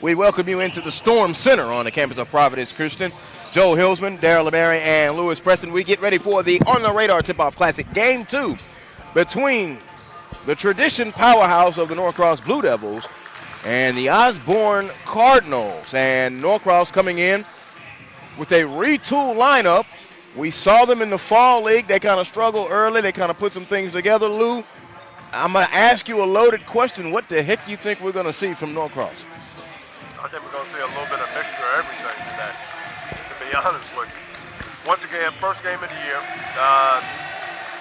We welcome you into the Storm Center on the campus of Providence Christian. Joe Hillsman, Darryl LeBarry, and Lewis Preston. We get ready for the On the Radar Tip-Off Classic Game 2 between the tradition powerhouse of the Norcross Blue Devils and the Osborne Cardinals. And Norcross coming in with a retooled lineup. We saw them in the fall league. They kind of struggled early. They kind of put some things together. Lou, I'm going to ask you a loaded question. What the heck do you think we're going to see from Norcross? I think we're going to see a little bit of mixture of everything today, to be honest with you. Once again, first game of the year.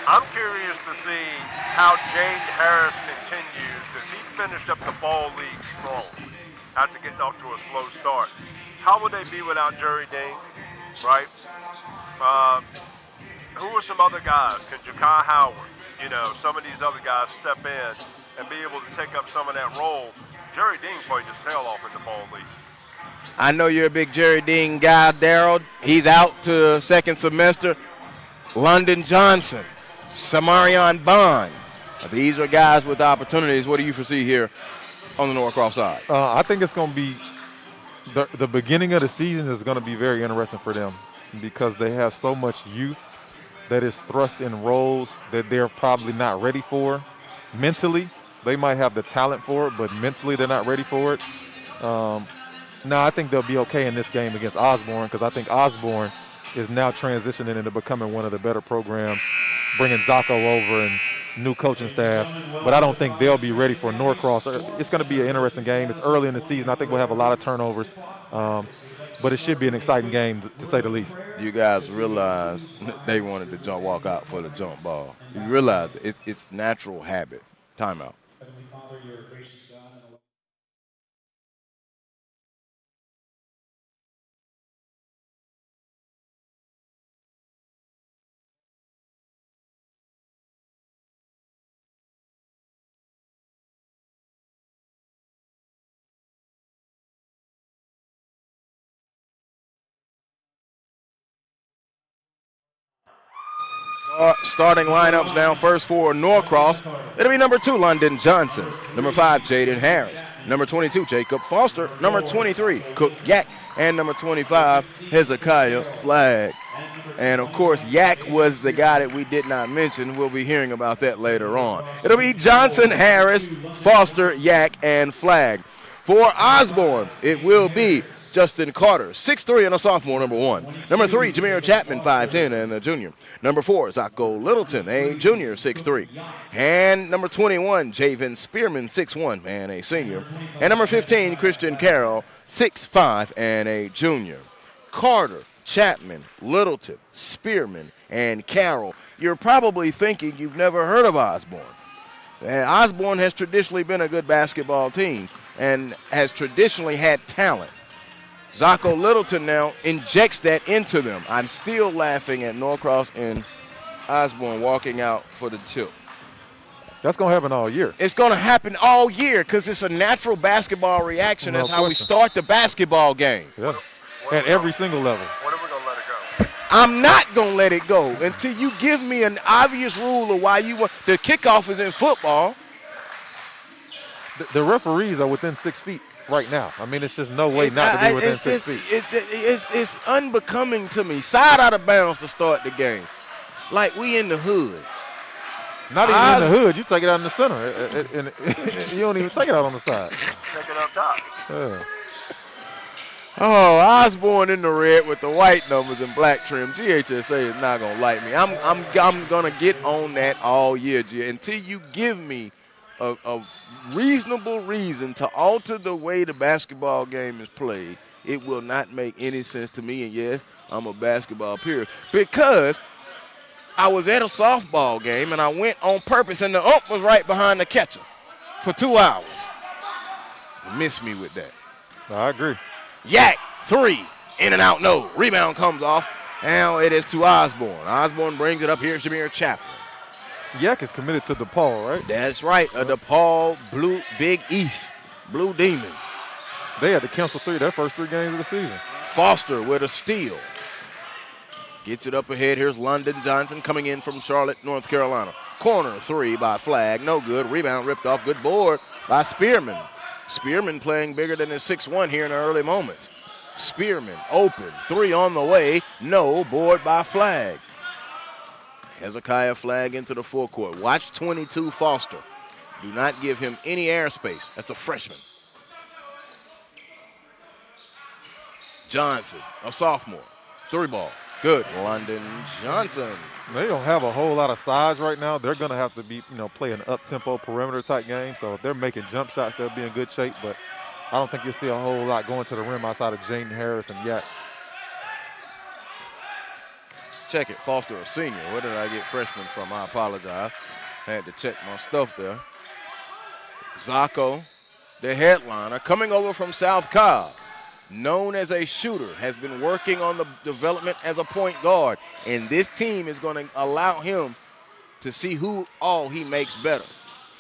I'm curious to see how Jade Harris continues, because he finished up the fall league strong after getting off to a slow start. How would they be without Jerry Dean, right? Who are some other guys? Can Jakai Howard, some of these other guys step in and be able to take up some of that role? Jerry Dean probably just tail off in the fall league. I know you're a big Jerry Dean guy, Darryl. He's out to second semester. London Johnson, Samarion Bond. These are guys with opportunities. What do you foresee here on the Norcross side? I think it's going to be the beginning of the season is going to be very interesting for them because they have so much youth that is thrust in roles that they're probably not ready for mentally. They might have the talent for it, but mentally they're not ready for it. Now, I think they'll be okay in this game against Osborne because I think Osborne is now transitioning into becoming one of the better programs, bringing Zocco over and new coaching staff. But I don't think they'll be ready for Norcross. It's going to be an interesting game. It's early in the season. I think we'll have a lot of turnovers. But it should be an exciting game, to say the least. You guys realize they wanted to walk out for the jump ball. You realize it's natural habit. Timeout. Starting lineups now. First for Norcross, it'll be number 2, London Johnson. Number 5, Jaden Harris. Number 22, Jacob Foster. Number 23, Cook Yak. And number 25, Hezekiah Flagg. And, of course, Yak was the guy that we did not mention. We'll be hearing about that later on. It'll be Johnson, Harris, Foster, Yak, and Flagg. For Osborne, it will be Justin Carter, 6'3", and a sophomore, number 1. Number 3, Jameer Chapman, 5'10", and a junior. Number 4, Zocco Littleton, a junior, 6'3". And number 21, Javen Spearman, 6'1", and a senior. And number 15, Christian Carroll, 6'5", and a junior. Carter, Chapman, Littleton, Spearman, and Carroll. You're probably thinking you've never heard of Osborne. And Osborne has traditionally been a good basketball team and has traditionally had talent. Zocco Littleton now injects that into them. I'm still laughing at Norcross and Osborne walking out for the tip. That's going to happen all year. It's going to happen all year because it's a natural basketball reaction. That's how we start the basketball game. Yeah. At every single level. When are we going to let it go? I'm not going to let it go until you give me an obvious rule of why you want. The kickoff is in football. The referees are within 6 feet right now. I mean, it's just no way not to be within 6 feet. It's unbecoming to me. Side out of bounds to start the game. Like we in the hood. Not even in the hood. You take it out in the center. And you don't even take it out on the side. Take it up top. Yeah. Oh, Osborne in the red with the white numbers and black trim. GHSA is not going to like me. I'm going to get on that all year, G, until you give me a reasonable reason to alter the way the basketball game is played. It will not make any sense to me, and yes, I'm a basketball purist, because I was at a softball game, and I went on purpose, and the ump was right behind the catcher for 2 hours. Miss me with that. I agree. Yak, 3, in and out, no. Rebound comes off. Now it is to Osborne. Osborne brings it up here to Jameer Chapman. Yak is committed to DePaul, right? That's right, a DePaul Blue Big East Blue Demon. They had to cancel their first 3 games of the season. Foster with a steal. Gets it up ahead. Here's London Johnson coming in from Charlotte, North Carolina. Corner 3 by Flagg, no good. Rebound ripped off. Good board by Spearman. Spearman playing bigger than his 6'1" here in the early moments. Spearman open, 3 on the way, no, board by Flag. Hezekiah Flag into the forecourt. Watch 22 Foster. Do not give him any airspace. That's a freshman. Johnson, a sophomore. 3 ball. Good. London Johnson. They don't have a whole lot of size right now. They're going to have to be, play an up-tempo perimeter type game. So if they're making jump shots, they'll be in good shape. But I don't think you'll see a whole lot going to the rim outside of Jaden Harris and Yak. Check it. Foster, a senior. Where did I get freshman from? I apologize. I had to check my stuff there. Zocco, the headliner, coming over from South Cobb. Known as a shooter, has been working on the development as a point guard. And this team is going to allow him to see who all he makes better.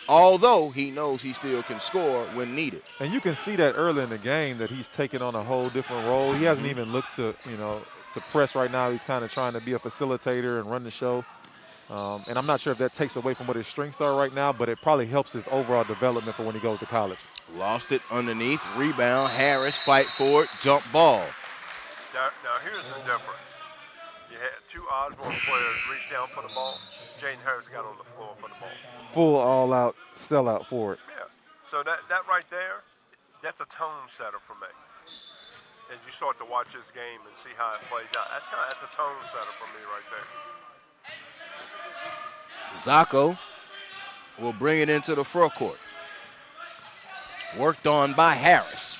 Although he knows he still can score when needed. And you can see that early in the game that he's taking on a whole different role. He hasn't even looked to press right now. He's kind of trying to be a facilitator and run the show. And I'm not sure if that takes away from what his strengths are right now, but it probably helps his overall development for when he goes to college. Lost it underneath, rebound, Harris, fight for it, jump ball. Now here's the difference. You had 2 Osborne players reach down for the ball. Jaden Harris got on the floor for the ball. Full all-out sellout for it. Yeah. So that right there, that's a tone setter for me. As you start to watch this game and see how it plays out, that's a tone setter for me right there. Zocco will bring it into the forecourt. Worked on by Harris.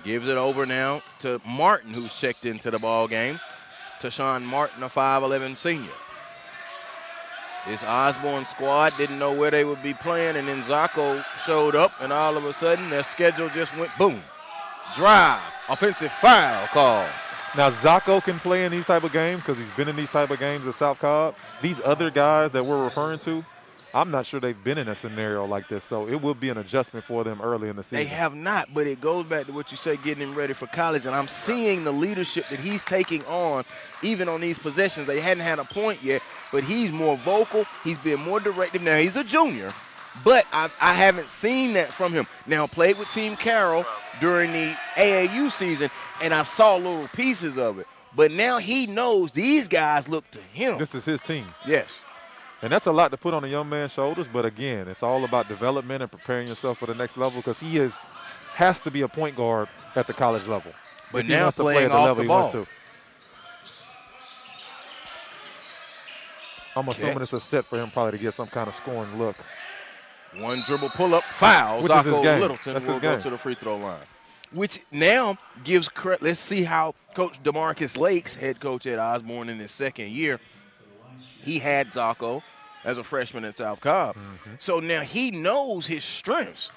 Gives it over now to Martin, who's checked into the ball game. Tashawn Martin, a 5'11 senior. This Osborne squad didn't know where they would be playing, and then Zocco showed up, and all of a sudden their schedule just went boom. Drive, offensive foul call. Now, Zocco can play in these type of games because he's been in these type of games at South Cobb. These other guys that we're referring to, I'm not sure they've been in a scenario like this, so it will be an adjustment for them early in the season. They have not, but it goes back to what you say, getting him ready for college, and I'm seeing the leadership that he's taking on, even on these possessions. They hadn't had a point yet, but he's more vocal. He's been more directive. Now, he's a junior, but I haven't seen that from him. Now, played with Team Carroll during the AAU season, and I saw little pieces of it. But now he knows these guys look to him. This is his team. Yes. And that's a lot to put on a young man's shoulders, but again, it's all about development and preparing yourself for the next level because he has to be a point guard at the college level. But now playing off the ball. I'm assuming it's a set for him probably to get some kind of scoring look. One dribble pull-up, foul. Which is his Zocco game. Littleton That's will his go game. to the free throw line. Which now gives credit. Let's see how Coach DeMarcus Lakes, head coach at Osborne in his second year, he had Zocco as a freshman at South Cobb. Mm-hmm. So now he knows his strengths.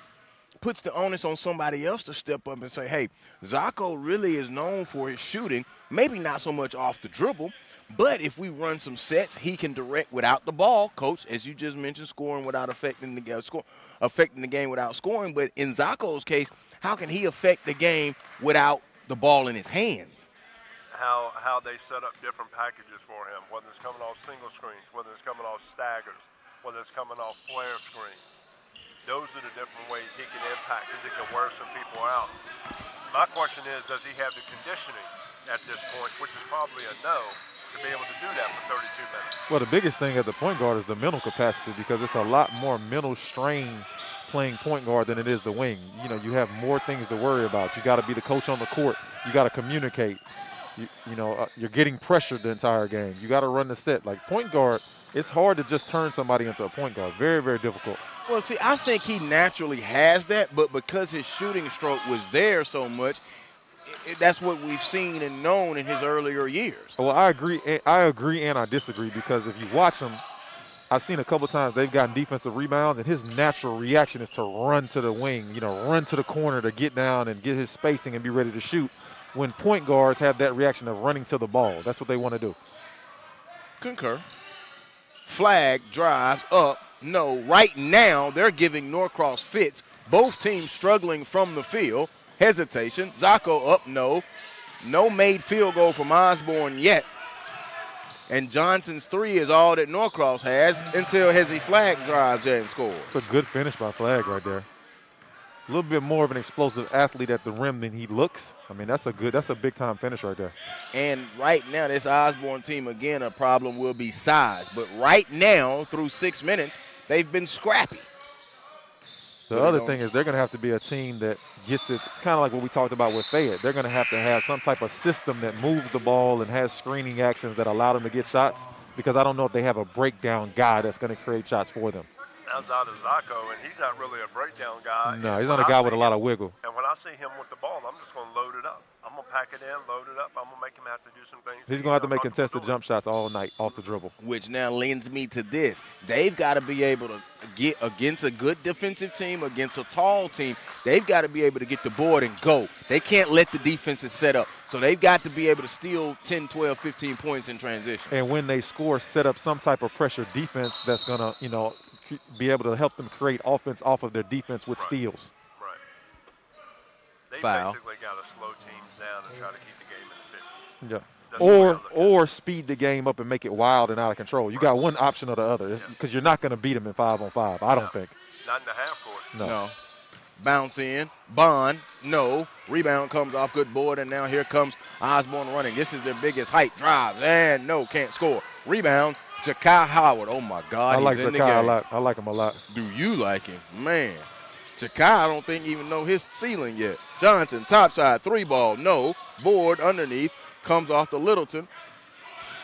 Puts the onus on somebody else to step up and say, hey, Zocco really is known for his shooting, maybe not so much off the dribble, but if we run some sets, he can direct without the ball. Coach, as you just mentioned, scoring without affecting the game without scoring. But in Zocco's case, how can he affect the game without the ball in his hands? How they set up different packages for him, whether it's coming off single screens, whether it's coming off staggers, whether it's coming off flare screens. Those are the different ways he can impact because he can wear some people out. My question is, does he have the conditioning at this point, which is probably a no, to be able to do that for 32 minutes? Well, the biggest thing at the point guard is the mental capacity because it's a lot more mental strain playing point guard than it is the wing. You have more things to worry about. You got to be the coach on the court. You got to communicate. You're getting pressured the entire game. You got to run the set. Like point guard, it's hard to just turn somebody into a point guard. Very, very difficult. Well, see, I think he naturally has that, but because his shooting stroke was there so much, that's what we've seen and known in his earlier years. Well, I agree and I disagree because if you watch him, I've seen a couple times they've gotten defensive rebounds, and his natural reaction is to run to the wing, run to the corner to get down and get his spacing and be ready to shoot. When point guards have that reaction of running to the ball, that's what they want to do. Concur. Flag drives up. No, right now they're giving Norcross fits. Both teams struggling from the field. Hesitation. Zocco up. No made field goal from Osborne yet. And Johnson's three is all that Norcross has until Hezzy Flag drives in and scores. It's a good finish by Flag right there. little bit more of an explosive athlete at the rim than he looks. I mean, that's a big-time finish right there. And right now, this Osborne team, again, a problem will be size. But right now, through 6 minutes, they've been scrappy. The other thing is they're going to have to be a team that gets it, kind of like what we talked about with Fayette. They're going to have some type of system that moves the ball and has screening actions that allow them to get shots, because I don't know if they have a breakdown guy that's going to create shots for them. Outside of Zocco, and he's not really a breakdown guy. No, he's not a guy with a lot of wiggle. And when I see him with the ball, I'm just going to load it up. I'm going to pack it in, load it up. I'm going to make him have to do some things. He's going to have to make contested jump shots all night off the dribble. Which now lends me to this. They've got to be able to get against a good defensive team, against a tall team. They've got to be able to get the board and go. They can't let the defenses set up. So they've got to be able to steal 10, 12, 15 points in transition. And when they score, set up some type of pressure defense that's going to, be able to help them create offense off of their defense with steals. Right. They Foul. basically got to slow teams down and try to keep the game in the 50s. Yeah. Or speed the game up and make it wild and out of control. You got one option or the other, because you're not going to beat them in 5-on-5. I don't think. Not in the half court. No. Bounce in. Bond. No. Rebound comes off. Good board. And now here comes Osborne running. This is their biggest height. Drives. And no. Can't score. Rebound. Jakai Howard. Oh, my God. I like He's in the Jakai game. a lot. I like him a lot. Do you like him? Man. Jakai, I don't think even know his ceiling yet. Johnson. Top side. 3-ball. No. Board underneath. Comes off to Littleton.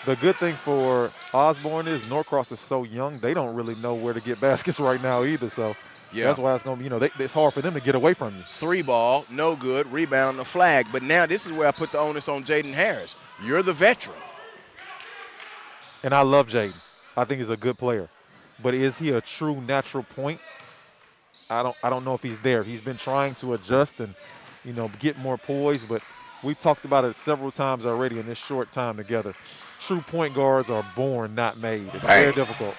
The good thing for Osborne is Norcross is so young, they don't really know where to get baskets right now either. So that's why it's going to be, it's hard for them to get away from you. 3-ball, no good. Rebound, the flag. But now this is where I put the onus on Jaden Harris. You're the veteran. And I love Jaden. I think he's a good player. But is he a true natural point? I don't know if he's there. He's been trying to adjust and, get more poise, but we've talked about it several times already in this short time together. True point guards are born, not made. It's very difficult.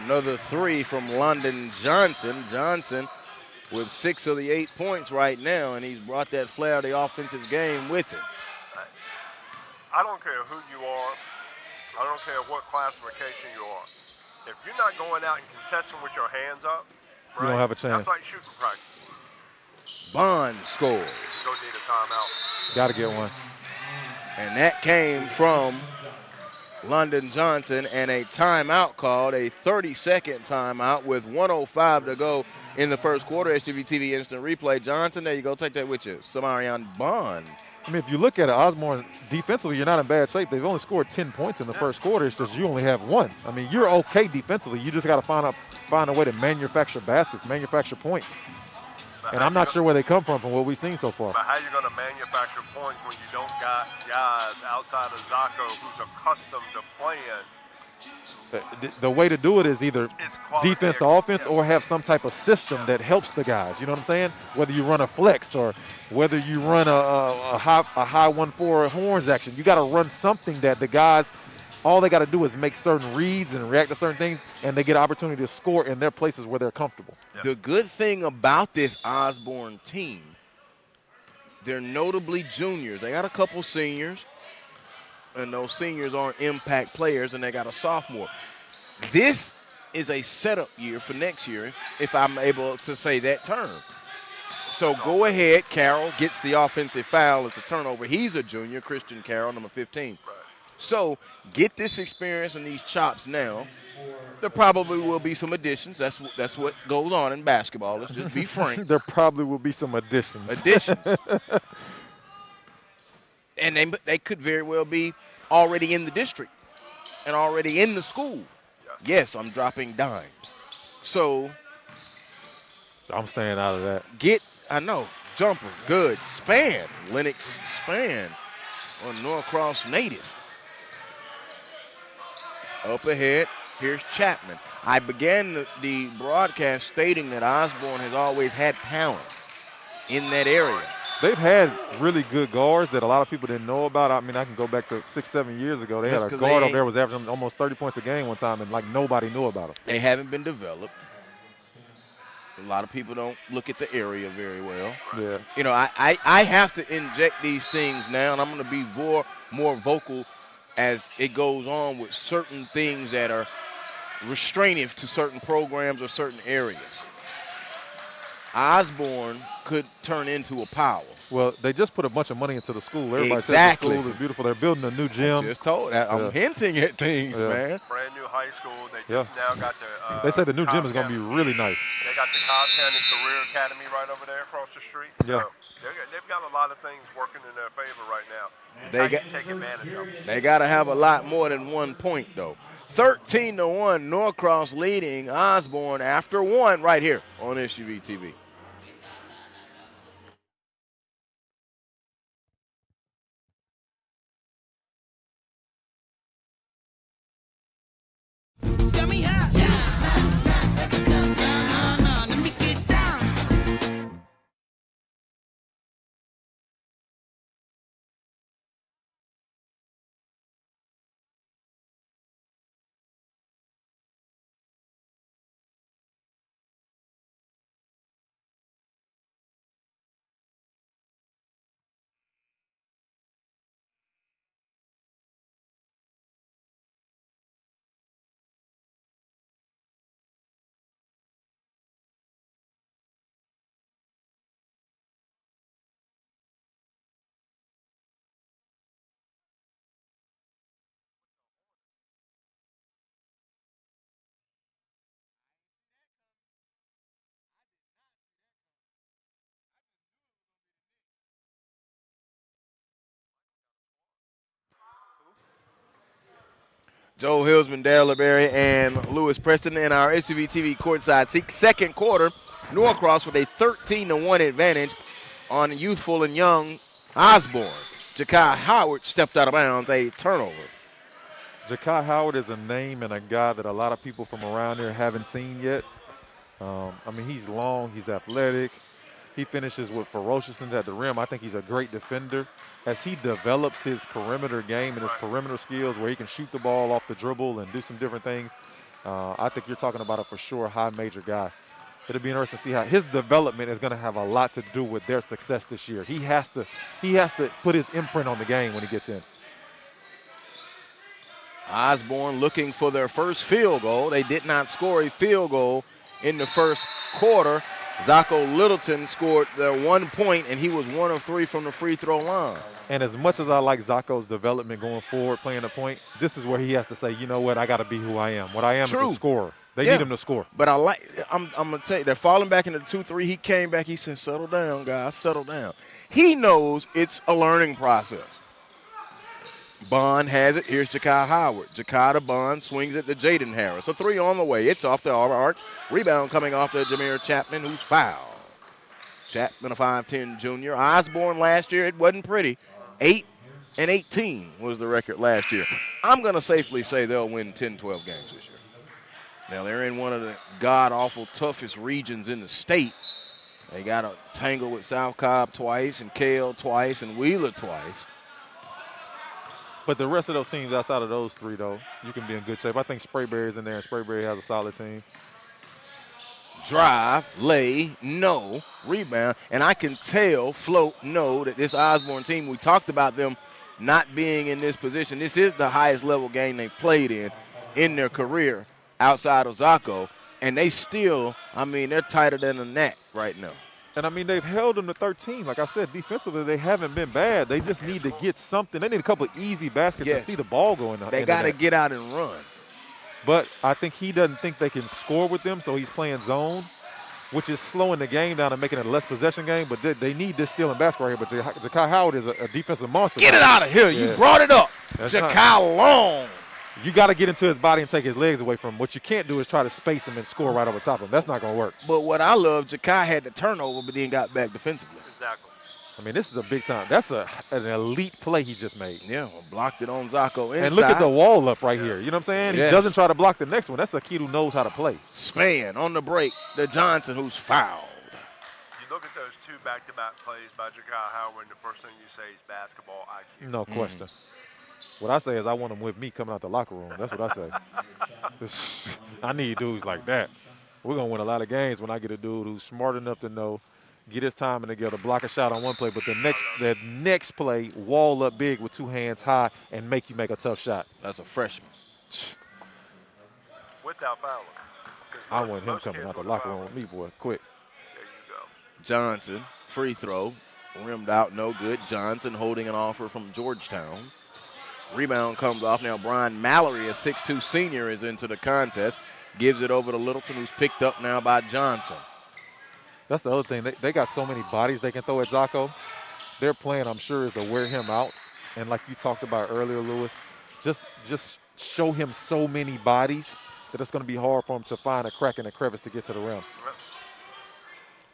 Another 3 from London Johnson. Johnson with 6 of the 8 points right now, and he's brought that flair of the offensive game with him. I don't care who you are. I don't care what classification you are. If you're not going out and contesting with your hands up, you don't have a chance. That's like shooting practice. Bond scores. Go need a timeout. Got to get one. And that came from London Johnson, and a timeout called, a 30-second timeout with 1:05 to go in the first quarter. SUV TV Instant Replay. Johnson, there you go. Take that with you. Samarian Bond. I mean, if you look at it, Osborne defensively, you're not in bad shape. They've only scored 10 points in the first quarter. It's just you only have 1. I mean, you're okay defensively. You just got to find a way to manufacture baskets, manufacture points. And I'm not sure where they come from what we've seen so far. But how are you going to manufacture points when you don't got guys outside of Zocco who's accustomed to playing? The way to do it is either defense to offense or have some type of system that helps the guys. You know what I'm saying? Whether you run a flex or whether you run a high 1-4 horns action, you got to run something that the guys, all they got to do is make certain reads and react to certain things, and they get opportunity to score in their places where they're comfortable. The good thing about this Osborne team, they're notably juniors. They got a couple seniors, and those seniors aren't impact players, and they got a sophomore. This is a setup year for next year, if I'm able to say that term. So go ahead. Carroll gets the offensive foul at the turnover. He's a junior, Christian Carroll, number 15. Right. So get this experience and these chops now. There probably will be some additions. That's what goes on in basketball. Let's just be frank. There probably will be some additions. And they could very well be already in the district and already in the school. Yes, I'm dropping dimes. So I'm staying out of that. Jumper, good. Span, Lennox Span, a Norcross native. Up ahead, here's Chapman. I began the broadcast stating that Osborne has always had talent in that area. They've had really good guards that a lot of people didn't know about. I mean, I can go back to 6-7 years ago. They had a guard over there was averaging almost 30 points a game one time, and nobody knew about him. They haven't been developed. A lot of people don't look at the area very well. Yeah. I have to inject these things now, and I'm going to be more vocal as it goes on with certain things that are restraining to certain programs or certain areas. Osborne could turn into a power. Well, they just put a bunch of money into the school. Everybody Exactly. says the school is beautiful. They're building a new gym. Just told that. I'm hinting at things, man. Brand new high school. They just now got the. They say the new gym is going to be really nice. They got the Cobb County Career Academy right over there across the street. So they've got a lot of things working in their favor right now. They got take advantage of them. They got to have a lot more than 1 point, though. 13-1, Norcross leading Osborne after 1 right here on SUV TV. Joe Hillsman, Darryl LeBerry, and Lewis Preston in our SUV TV courtside seat. Second quarter, Norcross with a 13-1 advantage on youthful and young Osborne. Ja'Kai Howard stepped out of bounds, a turnover. Ja'Kai Howard is a name and a guy that a lot of people from around here haven't seen yet. I mean, he's long, he's athletic. He finishes with ferociousness at the rim. I think he's a great defender. As he develops his perimeter game and his perimeter skills where he can shoot the ball off the dribble and do some different things, I think you're talking about a for sure high major guy. It'll be interesting to see how his development is going to have a lot to do with their success this year. He has to put his imprint on the game when he gets in. Osborne looking for their first field goal. They did not score a field goal in the first quarter. Zocco Littleton scored their 1 point, and he was 1 of 3 from the free throw line. And as much as I like Zocco's development going forward, playing the point, this is where he has to say, you know what, I got to be who I am. What I am is a scorer. They need him to score. But I'm going to tell you, they're falling back into the 2-3. He came back. He said, settle down, guys, settle down. He knows it's a learning process. Bond has it. Here's Ja'Kai Howard. Ja'Kai to Bond, swings it to Jaden Harris. A 3 on the way. It's off the arc. Rebound coming off to Jameer Chapman, who's fouled. Chapman, a 5'10 junior. Osborne last year, it wasn't pretty. 8-18 was the record last year. I'm going to safely say they'll win 10, 12 games this year. Now, they're in one of the god-awful toughest regions in the state. They got to tangle with South Cobb twice and Cale twice and Wheeler twice. But the rest of those teams outside of those three, though, you can be in good shape. I think Sprayberry's in there, and Sprayberry has a solid team. Drive, lay, no, rebound. And I can tell, float, no, that this Osborne team, we talked about them not being in this position. This is the highest level game they played in their career outside of Zocco. And they still, I mean, they're tighter than a gnat right now. And, I mean, they've held them to 13. Like I said, defensively, they haven't been bad. They just need to get something. They need a couple of easy baskets to see the ball going on. They got to get out and run. But I think he doesn't think they can score with them, so he's playing zone, which is slowing the game down and making it a less possession game. But they need this stealing basketball here. But Ja'Kai Howard is a defensive monster. Get it out of here. Yeah. You brought it up. Ja'Kai long. You got to get into his body and take his legs away from him. What you can't do is try to space him and score right over top of him. That's not going to work. But what I love, Ja'Kai had the turnover, but then got back defensively. Exactly. I mean, this is a big time. That's an elite play he just made. Yeah, blocked it on Zocco inside. And look at the wall up right here. You know what I'm saying? Yes. He doesn't try to block the next one. That's a kid who knows how to play. Span on the break. The Johnson who's fouled. You look at those two back-to-back plays by Ja'Kai Howard, and the first thing you say is basketball IQ. No question. What I say is I want him with me coming out the locker room. That's what I say. I need dudes like that. We're going to win a lot of games when I get a dude who's smart enough to know, get his timing together, block a shot on one play, but the next play, wall up big with two hands high and make you make a tough shot. That's a freshman. Without fouling. I want him coming out the locker room with me, boy, quick. There you go. Johnson, free throw, rimmed out, no good. Johnson holding an offer from Georgetown. Rebound comes off. Now Brian Mallory, a 6'2 senior, is into the contest. Gives it over to Littleton, who's picked up now by Johnson. That's the other thing. They got so many bodies they can throw at Zocco. Their plan, I'm sure, is to wear him out. And like you talked about earlier, Lewis, just show him so many bodies that it's going to be hard for him to find a crack in the crevice to get to the rim.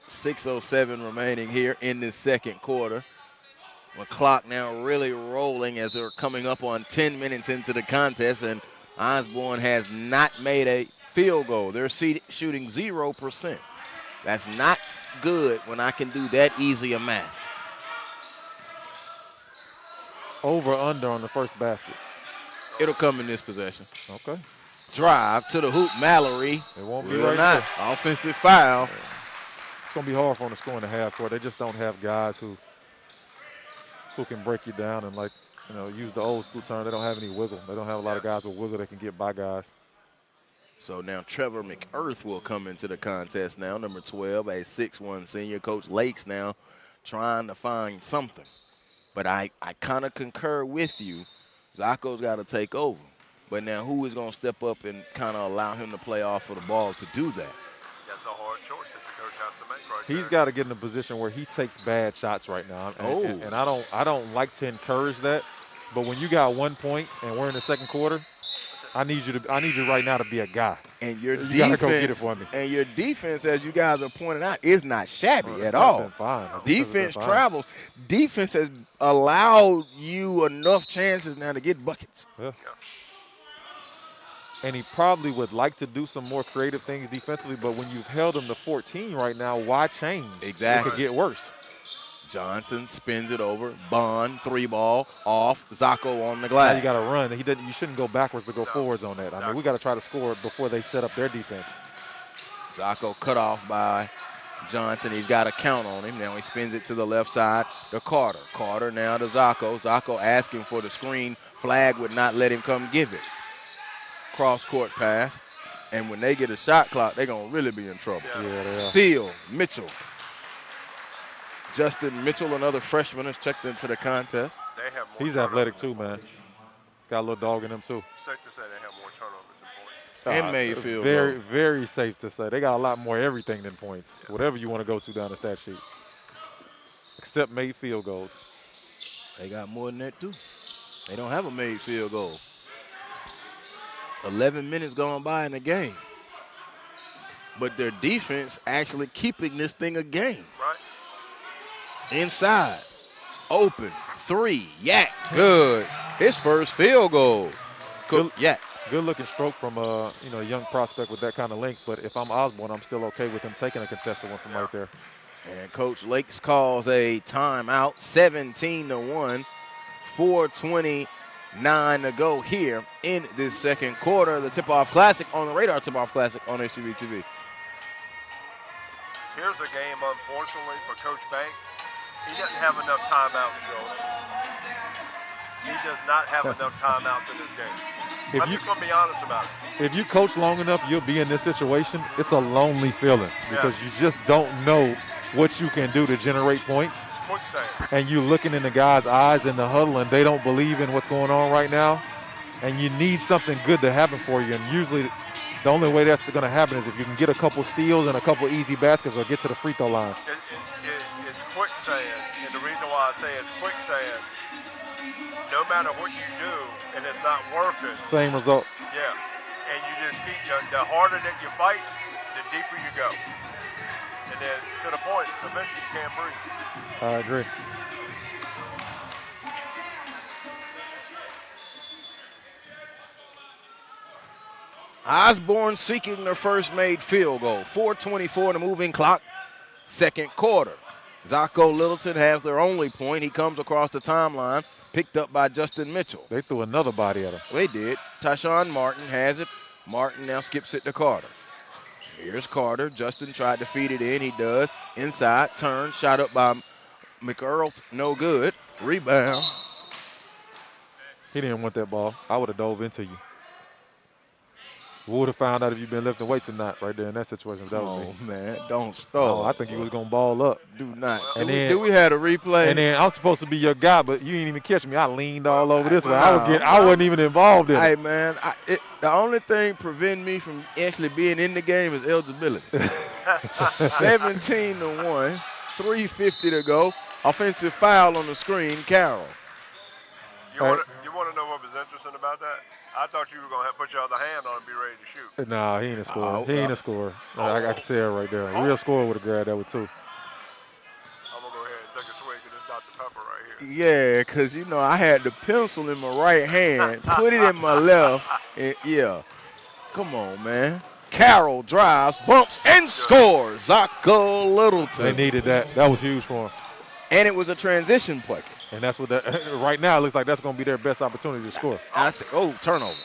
6:07 remaining here in this second quarter. The clock now really rolling as they're coming up on 10 minutes into the contest, and Osborne has not made a field goal. They're shooting 0%. That's not good when I can do that easy a math. Over, under on the first basket. It'll come in this possession. Okay. Drive to the hoop, Mallory. It won't be Will right not. there. Offensive foul. It's going to be hard for them to score in the half court. They just don't have guys who can break you down and, like, use the old school term. They don't have any wiggle. They don't have a lot of guys with wiggle that can get by guys. So now Trevor McEarth will come into the contest now, number 12, a 6'1 senior. Coach Lakes now trying to find something. But I kind of concur with you. Zocco's got to take over. But now who is going to step up and kind of allow him to play off of the ball to do that? That's a hard choice that the coach has to make right there. He's got to get in a position where he takes bad shots right now. And I don't like to encourage that. But when you got 1 point and we're in the second quarter, I need you right now to be a guy. And your you defense, gotta go get it for me. And your defense, as you guys are pointing out, is not shabby at Been all. fine. Defense travels. Defense has allowed you enough chances now to get buckets. Yeah. And he probably would like to do some more creative things defensively, but when you've held him to 14 right now, why change? Exactly. It could get worse. Johnson spins it over. Bond, 3-ball, off. Zocco on the glass. Now you got to run. You shouldn't go backwards to go forwards on that. I mean, we got to try to score before they set up their defense. Zocco cut off by Johnson. He's got a count on him. Now he spins it to the left side to Carter. Carter now to Zocco. Zocco asking for the screen. Flag would not let him come give it. Cross-court pass. And when they get a shot clock, they're going to really be in trouble. Yeah, Steele, Mitchell. Justin Mitchell, another freshman, has checked into the contest. They have more He's athletic too, man. Got a little dog in him too. Safe to say they have more turnovers than points. And made field Very, goal. very safe to say. They got a lot more everything than points. Yeah. Whatever you want to go to down the stat sheet. Except made field goals. They got more than that too. They don't have a made field goal. 11 minutes gone by in the game. But their defense actually keeping this thing a game. Right. Inside. Open. 3. Yak. Good. His first field goal. Yak. Good looking stroke from a young prospect with that kind of length. But if I'm Osborne, I'm still okay with him taking a contested one from right there. And Coach Lakes calls a timeout. 17-1. 4:29 to go here in this second quarter. The Tip-Off Classic on the Radar Tip-Off Classic on HTV TV. Here's a game, unfortunately, for Coach Banks. He doesn't have enough timeouts, Joe. He does not have enough timeouts in this game. I'm just going to be honest about it. If you coach long enough, you'll be in this situation. It's a lonely feeling because you just don't know what you can do to generate points. It's quicksand. And you looking in the guys' eyes in the huddle, and they don't believe in what's going on right now. And you need something good to happen for you. And usually the only way that's going to happen is if you can get a couple steals and a couple easy baskets or get to the free throw line. It's quicksand, and the reason why I say it's quicksand, no matter what you do and it's not working. Same result. Yeah, and you just keep, the harder that you fight, the deeper you go. And then to the point, eventually you can't breathe. I agree. Osborne seeking their first made field goal. 4:24 to moving clock, second quarter. Zocco Littleton has their only point. He comes across the timeline, picked up by Justin Mitchell. They threw another body at him. They did. Tyshawn Martin has it. Martin now skips it to Carter. Here's Carter. Justin tried to feed it in. He does. Inside, turn, shot up by McEarth. No good. Rebound. He didn't want that ball. I would have dove into you. We would have found out if you've been lifting weights or not right there in that situation. If that was Oh me. man, don't Oh, stall. I think he was going to ball up. Do not. And Do we have a replay? And then I'm supposed to be your guy, but you didn't even catch me. I leaned all over this way. Wow. I wasn't even involved in Hey it. man, the only thing preventing me from actually being in the game is eligibility. 17-1, 3:50 to go. Offensive foul on the screen, Carroll. You want to know what was interesting about that? I thought you were going to put your other hand on and be ready to shoot. Nah, he ain't a scorer. Oh, he ain't a scorer. I can tell right there. A real scorer would have grabbed that one too. I'm going to go ahead and take a swig of this Dr. Pepper right here. Yeah, because, I had the pencil in my right hand, put it in my left, and Come on, man. Carroll drives, bumps, and scores. Zocco Littleton. They needed that. That was huge for them. And it was a transition play. And that's what right now it looks like that's going to be their best opportunity to score. Turnover.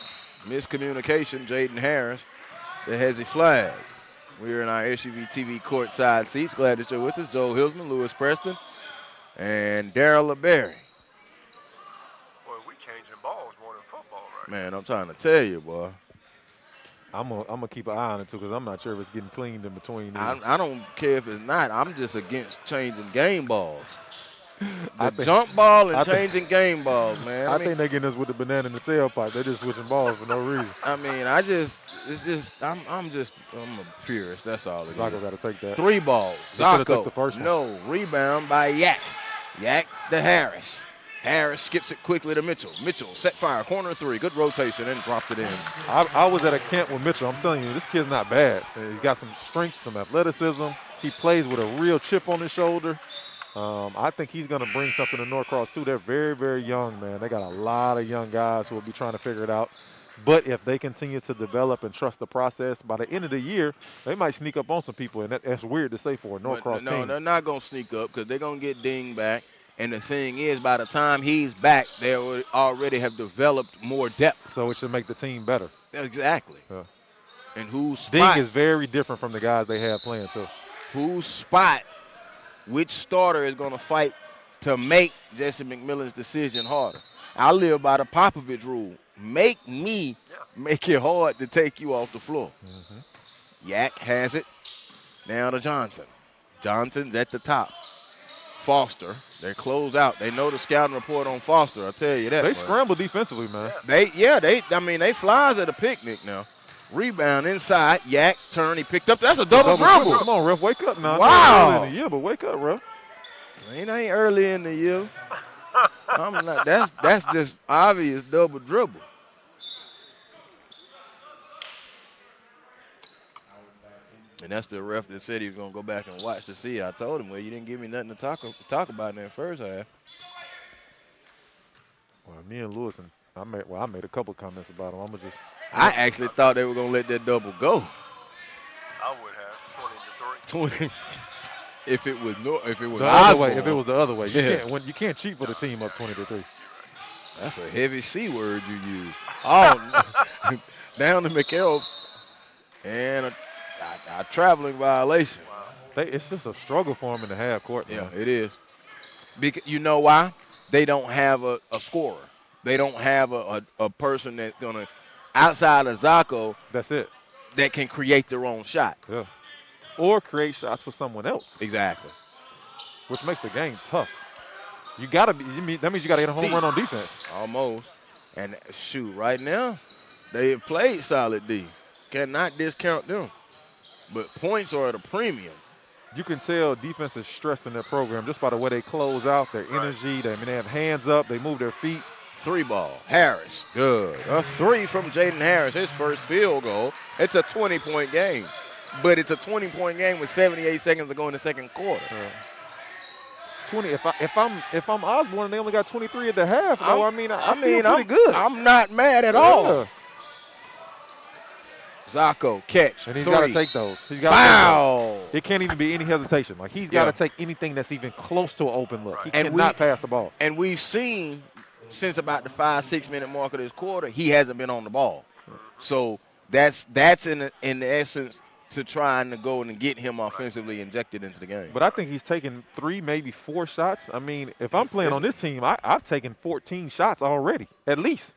Miscommunication, Jaden Harris. The hezzy flag. We're in our SUV TV courtside seats. Glad that you're with us. Joel Hilsman, Lewis Preston, and Darryl LeBerry. Boy, we changing balls more than football right Man, I'm trying to tell you, boy. I'm gonna keep an eye on it too because I'm not sure if it's getting cleaned in between. I don't care if it's not. I'm just against changing game balls. Jump ball and changing game balls, man. I think they're getting us with the banana in the tailpipe. They're just switching balls for no reason. I'm a purist. That's all it is. Zocco got to take that. 3 balls. Zocco Zocco. the first one. No. Rebound by Yak. Yak to Harris. Harris skips it quickly to Mitchell. Mitchell set fire. Corner 3. Good rotation and dropped it in. I was at a camp with Mitchell. I'm telling you, this kid's not bad. He's got some strength, some athleticism. He plays with a real chip on his shoulder. I think he's going to bring something to Norcross, too. They're very, very young, man. They got a lot of young guys who will be trying to figure it out. But if they continue to develop and trust the process, by the end of the year, they might sneak up on some people, and that's weird to say for a Norcross team. No, they're not going to sneak up because they're going to get dinged back. And the thing is, by the time he's back, they would already have developed more depth. So it should make the team better. Exactly. Yeah. And whose spot? Ding is very different from the guys they have playing, too. Whose spot, which starter is going to fight to make Jesse McMillan's decision harder? I live by the Popovich rule. Make me make it hard to take you off the floor. Mm-hmm. Yak has it. Now to Johnson. Johnson's at the top. Foster, they're closed out. They know the scouting report on Foster. I'll tell you that. They scramble defensively, man. They flies at a picnic now. Rebound inside. Yak turn. He picked up. That's a double dribble. Come on, ref, wake up now. Wow. Early in the year, but wake up, ref. It ain't early in the year. I'm not. That's just obvious double dribble. And that's the ref that said he was going to go back and watch to see. I told him, well, you didn't give me nothing to talk about in that first half. Well, me and Lewis, I made a couple comments about him. I actually thought they were going to let that double go. I would have 20-3. If it was the Osborne. other way, if it was the other way, you can't cheat for the team up 20-3. That's a heavy C word you use. Oh, down to McHale and a traveling violation. Wow. It's just a struggle for them in the half court. Man. Yeah, it is. Because you know why? They don't have a scorer. They don't have a person that's gonna outside of Zocco. That's it. That can create their own shot. Yeah. Or create shots for someone else. Exactly. Which makes the game tough. That means you gotta get a home run on defense. Almost. And shoot, right now, they have played solid D. Cannot discount them. But points are at a premium. You can tell defense is stressing their program just by the way they close out, their energy. They have hands up. They move their feet. 3 ball. Harris. Good. A 3 from Jaden Harris. His first field goal. It's a 20-point game. But it's a 20-point game with 78 seconds to go in the second quarter. Yeah. 20. If I'm Osborne and they only got 23 at the half, I feel pretty good. I'm not mad at all. Zocco catch. And he's 3. got to take those. Foul. It can't even be any hesitation. Like he's got to take anything that's even close to an open look. He cannot pass the ball. And we've seen since about the 5-6 minute mark of this quarter, he hasn't been on the ball. So that's in the essence to trying to go and get him offensively injected into the game. But I think he's taken 3, maybe 4 shots. I mean, if I'm playing on this team, I've taken 14 shots already, at least.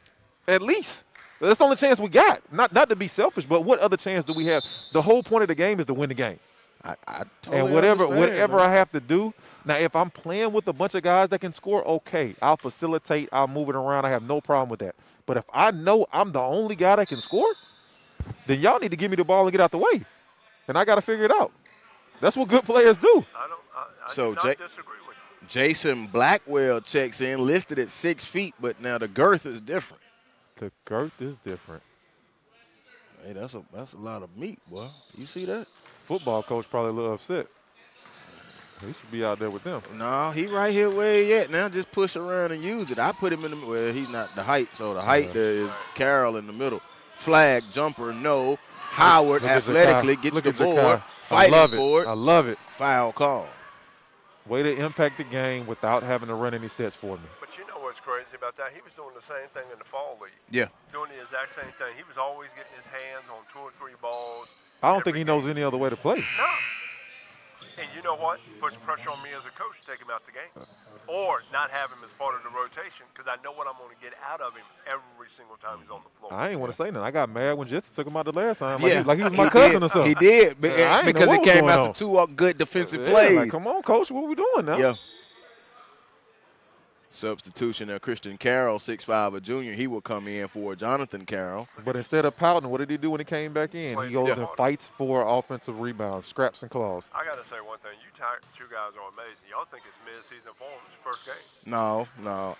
That's the only chance we got. Not to be selfish, but what other chance do we have? The whole point of the game is to win the game. I totally And whatever understand, I have to do. Now, if I'm playing with a bunch of guys that can score, okay, I'll facilitate. I'll move it around. I have no problem with that. But if I know I'm the only guy that can score, then y'all need to give me the ball and get out the way. And I got to figure it out. That's what good players do. I do not disagree with you. Jason Blackwell checks in, listed at 6 feet, but now the girth is different. The girth is different. Hey, that's a lot of meat, boy. You see that? Football coach probably a little upset. He should be out there with them. No, he right here where he at now. Just push around and use it. I put him in the well. He's not the height, so the height there is Carroll in the middle. Flag jumper, no. Howard athletically gets the board, fighting for it. I love it. Foul call. Way to impact the game without having to run any sets for me. But you know what's crazy about that? He was doing the same thing in the fall league. Yeah. Doing the exact same thing. He was always getting his hands on 2 or 3 balls. I don't think he knows any other way to play. No. And you know what? Puts pressure on me as a coach to take him out the game. Or not have him as part of the rotation because I know what I'm going to get out of him every single time he's on the floor. I ain't want to say nothing. I got mad when Jesse took him out the last time. Yeah. Like he was my cousin or something. He did. Yeah, because it came after 2 good defensive plays. Like, come on, coach. What are we doing now? Yeah. Substitution of Christian Carroll, 6'5", a junior. He will come in for Jonathan Carroll. But instead of pouting, what did he do when he came back in? He goes and fights for offensive rebounds, scraps and claws. I got to say one thing. You two guys are amazing. Y'all think it's mid-season form, it's first game. No.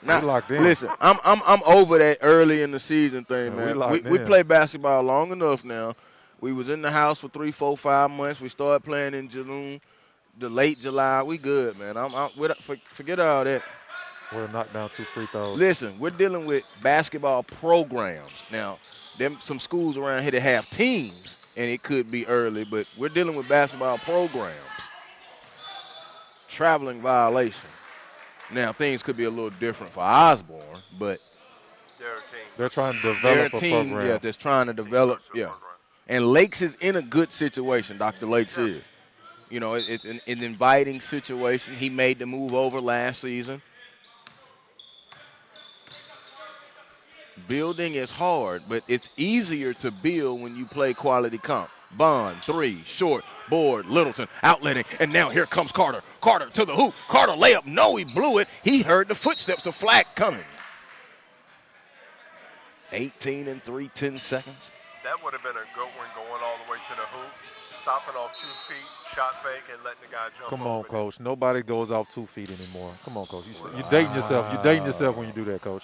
We locked in. Listen, I'm over that early in the season thing, man. We play basketball long enough now. We was in the house for 3, 4, 5 months. We started playing in June, the late July. We good, man. Forget all that. We're knocked down 2 free throws. Listen, we're dealing with basketball programs. Now, some schools around here that have teams, and it could be early, but we're dealing with basketball programs. Traveling violation. Now, things could be a little different for Osborne, but they're a team. They're trying to develop a program. Yeah, that's trying to develop. Yeah. And Lakes is in a good situation, Dr. Lakes is. You know, it's an inviting situation. He made the move over last season. Building is hard, but it's easier to build when you play quality comp. Bond, 3, short, board, Littleton, outletting, and now here comes Carter. Carter to the hoop. Carter layup. No, he blew it. He heard the footsteps of Flack coming. 18 and 3, 10 seconds. That would have been a good one going all the way to the hoop, stopping off 2 feet, shot fake, and letting the guy jump. Come on, coach. Nobody goes off 2 feet anymore. Come on, coach. You're dating yourself. You're dating yourself when you do that, coach.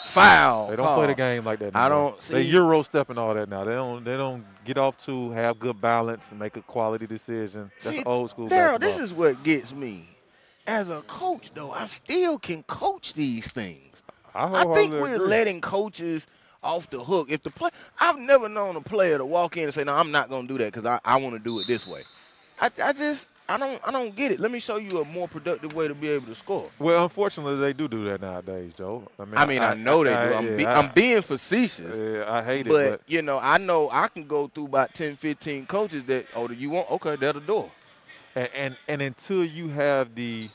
Foul. They don't play the game like that anymore. I don't see. They Euro stepping all that now. They don't get off 2, have good balance, and make a quality decision. That's old school Darryl, basketball. this is what gets me. As a coach, though, I still can coach these things. I think we're letting coaches off the hook. I've never known a player to walk in and say, "No, I'm not going to do that because I want to do it this way." I don't get it. Let me show you a more productive way to be able to score. Well, unfortunately, they do that nowadays, Joe. I know they do. I'm being facetious. Yeah, I hate it. But, you know I can go through about 10, 15 coaches that, do you want? Okay, they're the door. And until you have the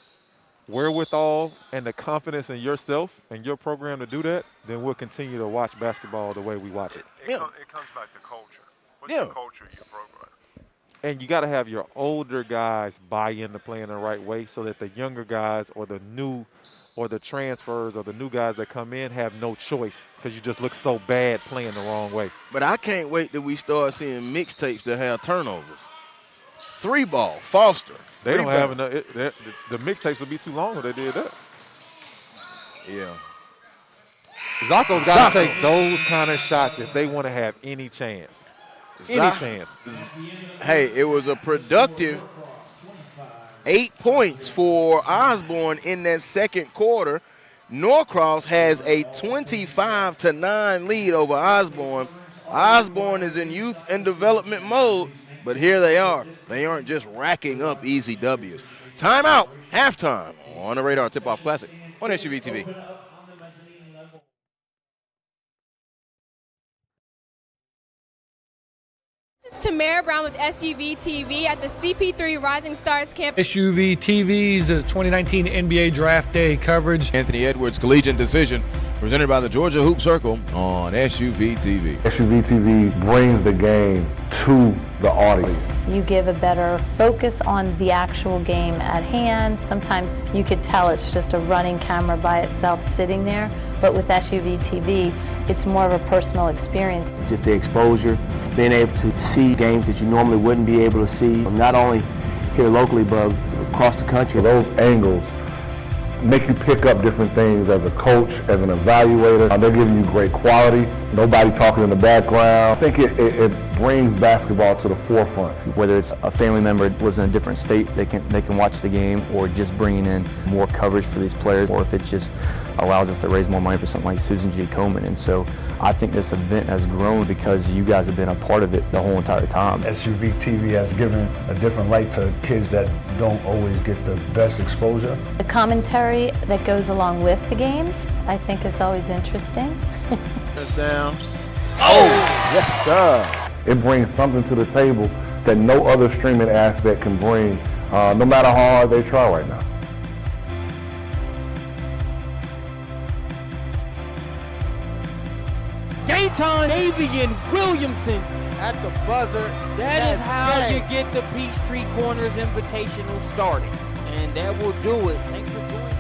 wherewithal and the confidence in yourself and your program to do that, then we'll continue to watch basketball the way we watch it. It comes back to culture. What's the culture of your program? And you got to have your older guys buy into playing the right way so that the younger guys or the transfers or the new guys that come in have no choice because you just look so bad playing the wrong way. But I can't wait till we start seeing mixtapes that have turnovers. 3-ball, Foster. They don't have enough. The mixtapes would be too long if they did that. Yeah. Zocco's got to take those kind of shots if they want to have any chance. Hey, it was a productive 8 points for Osborne in that second quarter. Norcross has a 25-9 lead over Osborne. Osborne is in youth and development mode, but here they are. They aren't just racking up easy W's. Timeout, halftime on the Radar Tip-Off Classic on SUV TV. This is Tamara Brown with SUV TV at the CP3 Rising Stars campus. SUV TV's 2019 NBA Draft Day coverage. Anthony Edwards, collegiate decision Presented by the Georgia Hoop Circle on SUV TV. SUV TV brings the game to the audience. You give a better focus on the actual game at hand. Sometimes you could tell it's just a running camera by itself sitting there, but with SUV TV, it's more of a personal experience. Just the exposure, being able to see games that you normally wouldn't be able to see, not only here locally, but across the country. Those angles make you pick up different things as a coach, as an evaluator. They're giving you great quality, nobody talking in the background. I think it brings basketball to the forefront. Whether it's a family member lives in a different state, they can watch the game, or just bringing in more coverage for these players, or if it just allows us to raise more money for something like Susan G. Komen. And so I think this event has grown because you guys have been a part of it the whole entire time. SUV TV has given a different light to kids that don't always get the best exposure. The commentary that goes along with the games, I think is always interesting. Touchdown. Oh, yes, sir. It brings something to the table that no other streaming aspect can bring, no matter how hard they try right now. Dayton Avian Williamson at the buzzer. That is how you get the Peachtree Corners Invitational started. And that will do it. Thanks for joining us.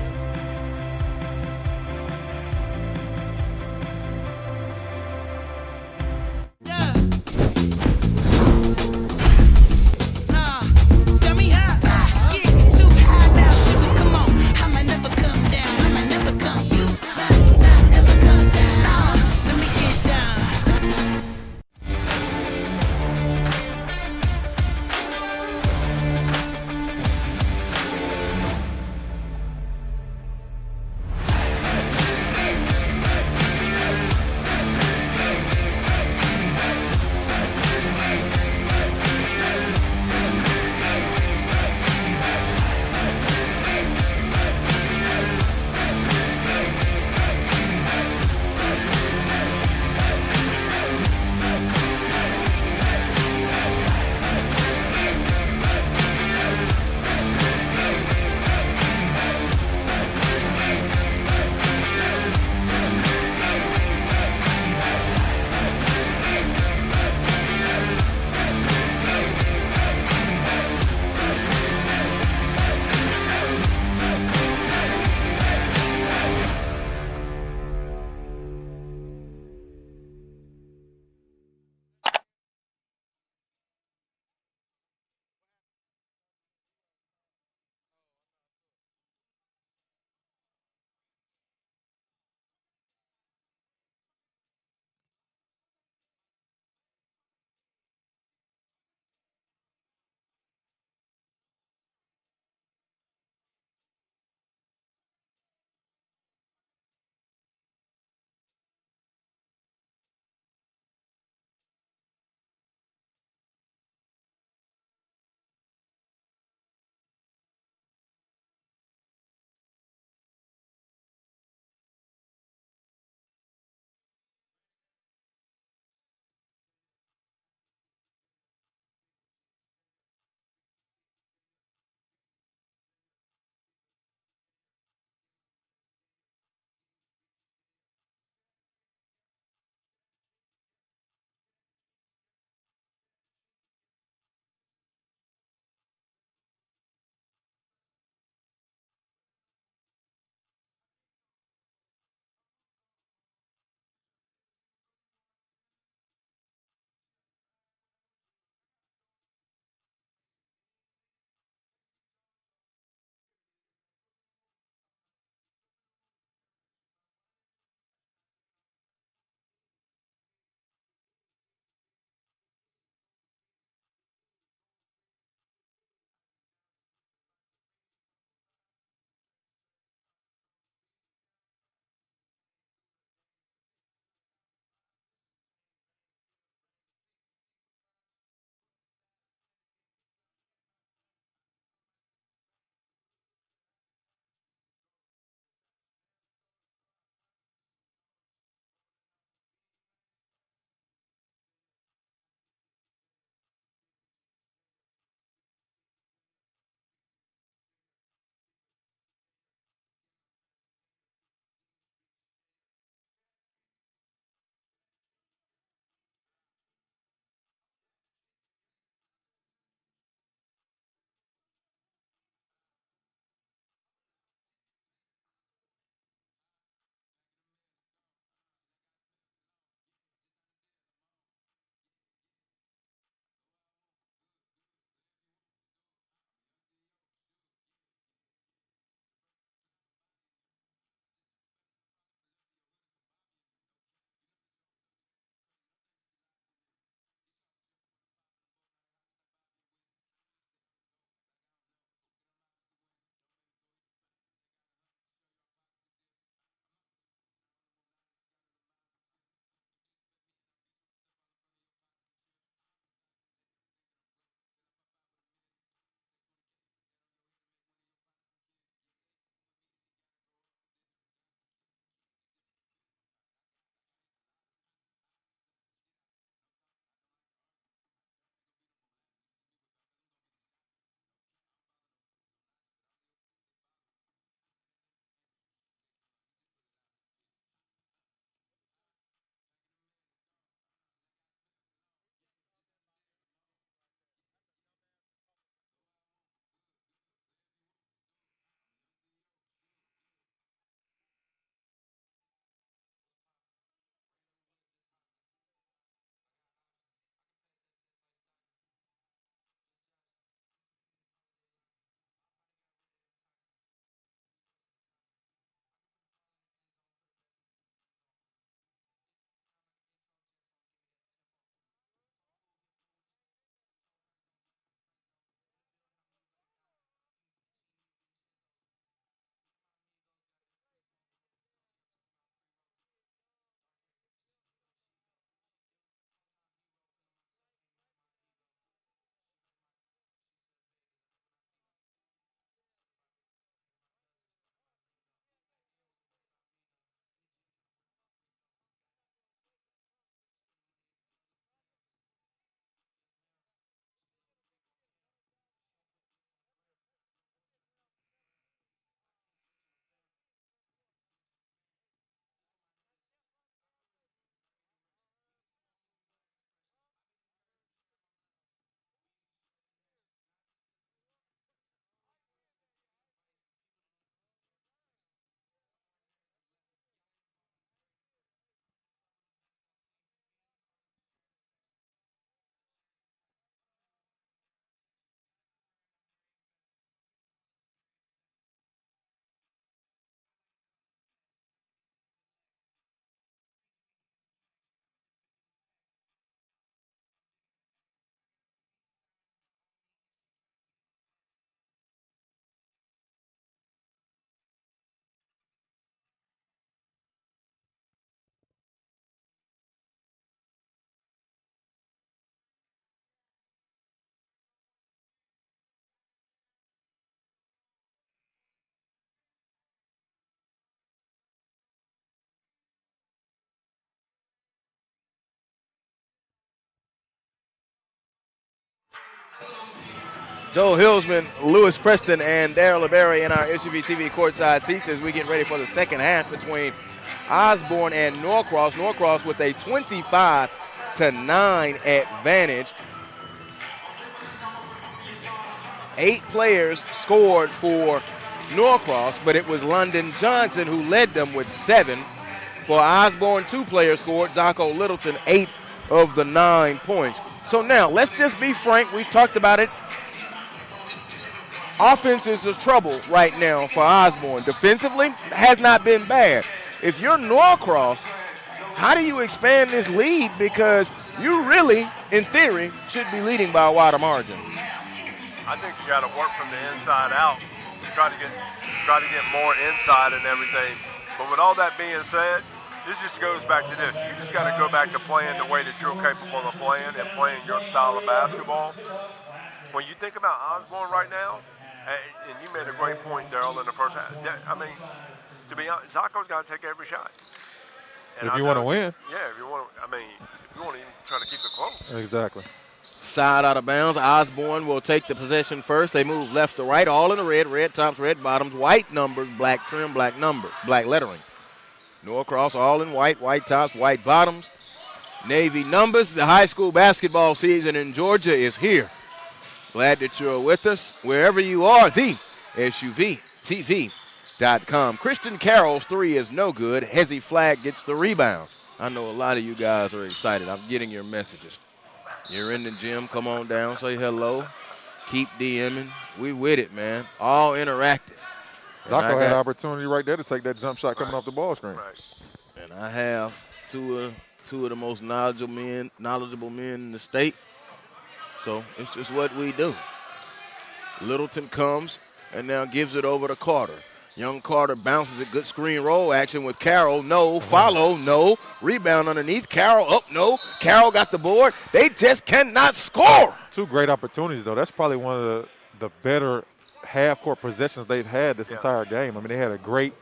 Joe Hillsman, Lewis Preston, and Darryl LeBerry in our SUV TV courtside seats as we get ready for the second half between Osborne and Norcross. Norcross with a 25-9 advantage. 8 players scored for Norcross, but it was London Johnson who led them with 7. For Osborne, 2 players scored. Zocco Littleton, 8 of the 9 points. So now, let's just be frank. We've talked about it. Offense is the trouble right now for Osborne. Defensively, has not been bad. If you're Norcross, how do you expand this lead? Because you really, in theory, should be leading by a wider margin. I think you got to work from the inside out. Try to get more inside and everything. But with all that being said, this just goes back to this. You just got to go back to playing the way that you're capable of playing and playing your style of basketball. When you think about Osborne right now, and you made a great point, Darryl, in the first half. I mean, to be honest, Zocco's got to take every shot. And if you want to win. Yeah, if you want to even try to keep it close. Exactly. Side out of bounds. Osborne will take the possession first. They move left to right, all in the red. Red tops, red bottoms, white numbers, black trim, black lettering. Norcross all in white, white tops, white bottoms, navy numbers. The high school basketball season in Georgia is here. Glad that you're with us wherever you are. The SUVTV.com. Christian Carroll's 3 is no good. Hezzy Flag gets the rebound. I know a lot of you guys are excited. I'm getting your messages. You're in the gym. Come on down. Say hello. Keep DMing. We with it, man. All interactive. Zocco had an opportunity right there to take that jump shot coming off the ball screen. Right. And I have two of the most knowledgeable men in the state. So it's just what we do. Littleton comes and now gives it over to Carter. Young Carter bounces a good screen roll action with Carroll. No. Follow. No. Rebound underneath. Carroll up. No. Carroll got the board. They just cannot score. 2 great opportunities, though. That's probably one of the better half-court possessions they've had this entire game. I mean, they had a great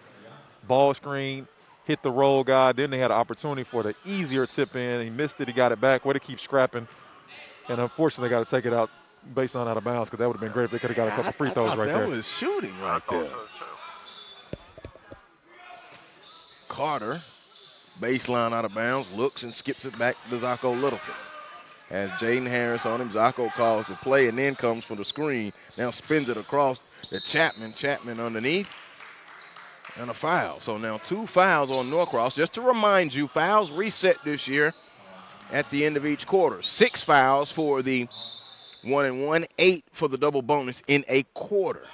ball screen, hit the roll guy. Then they had an opportunity for the easier tip in. He missed it. He got it back. Way to keep scrapping. And unfortunately, they got to take it out based on out of bounds because that would have been great if they could have got a couple free throws right there. That was shooting right there. Carter, baseline out of bounds, looks and skips it back to Zocco Littleton. Has Jaden Harris on him. Zocco calls the play and then comes for the screen. Now spins it across to Chapman. Chapman underneath. And a foul. So now 2 fouls on Norcross. Just to remind you, fouls reset this year at the end of each quarter. 6 fouls for the 1-and-1, 8 for the double bonus in a quarter.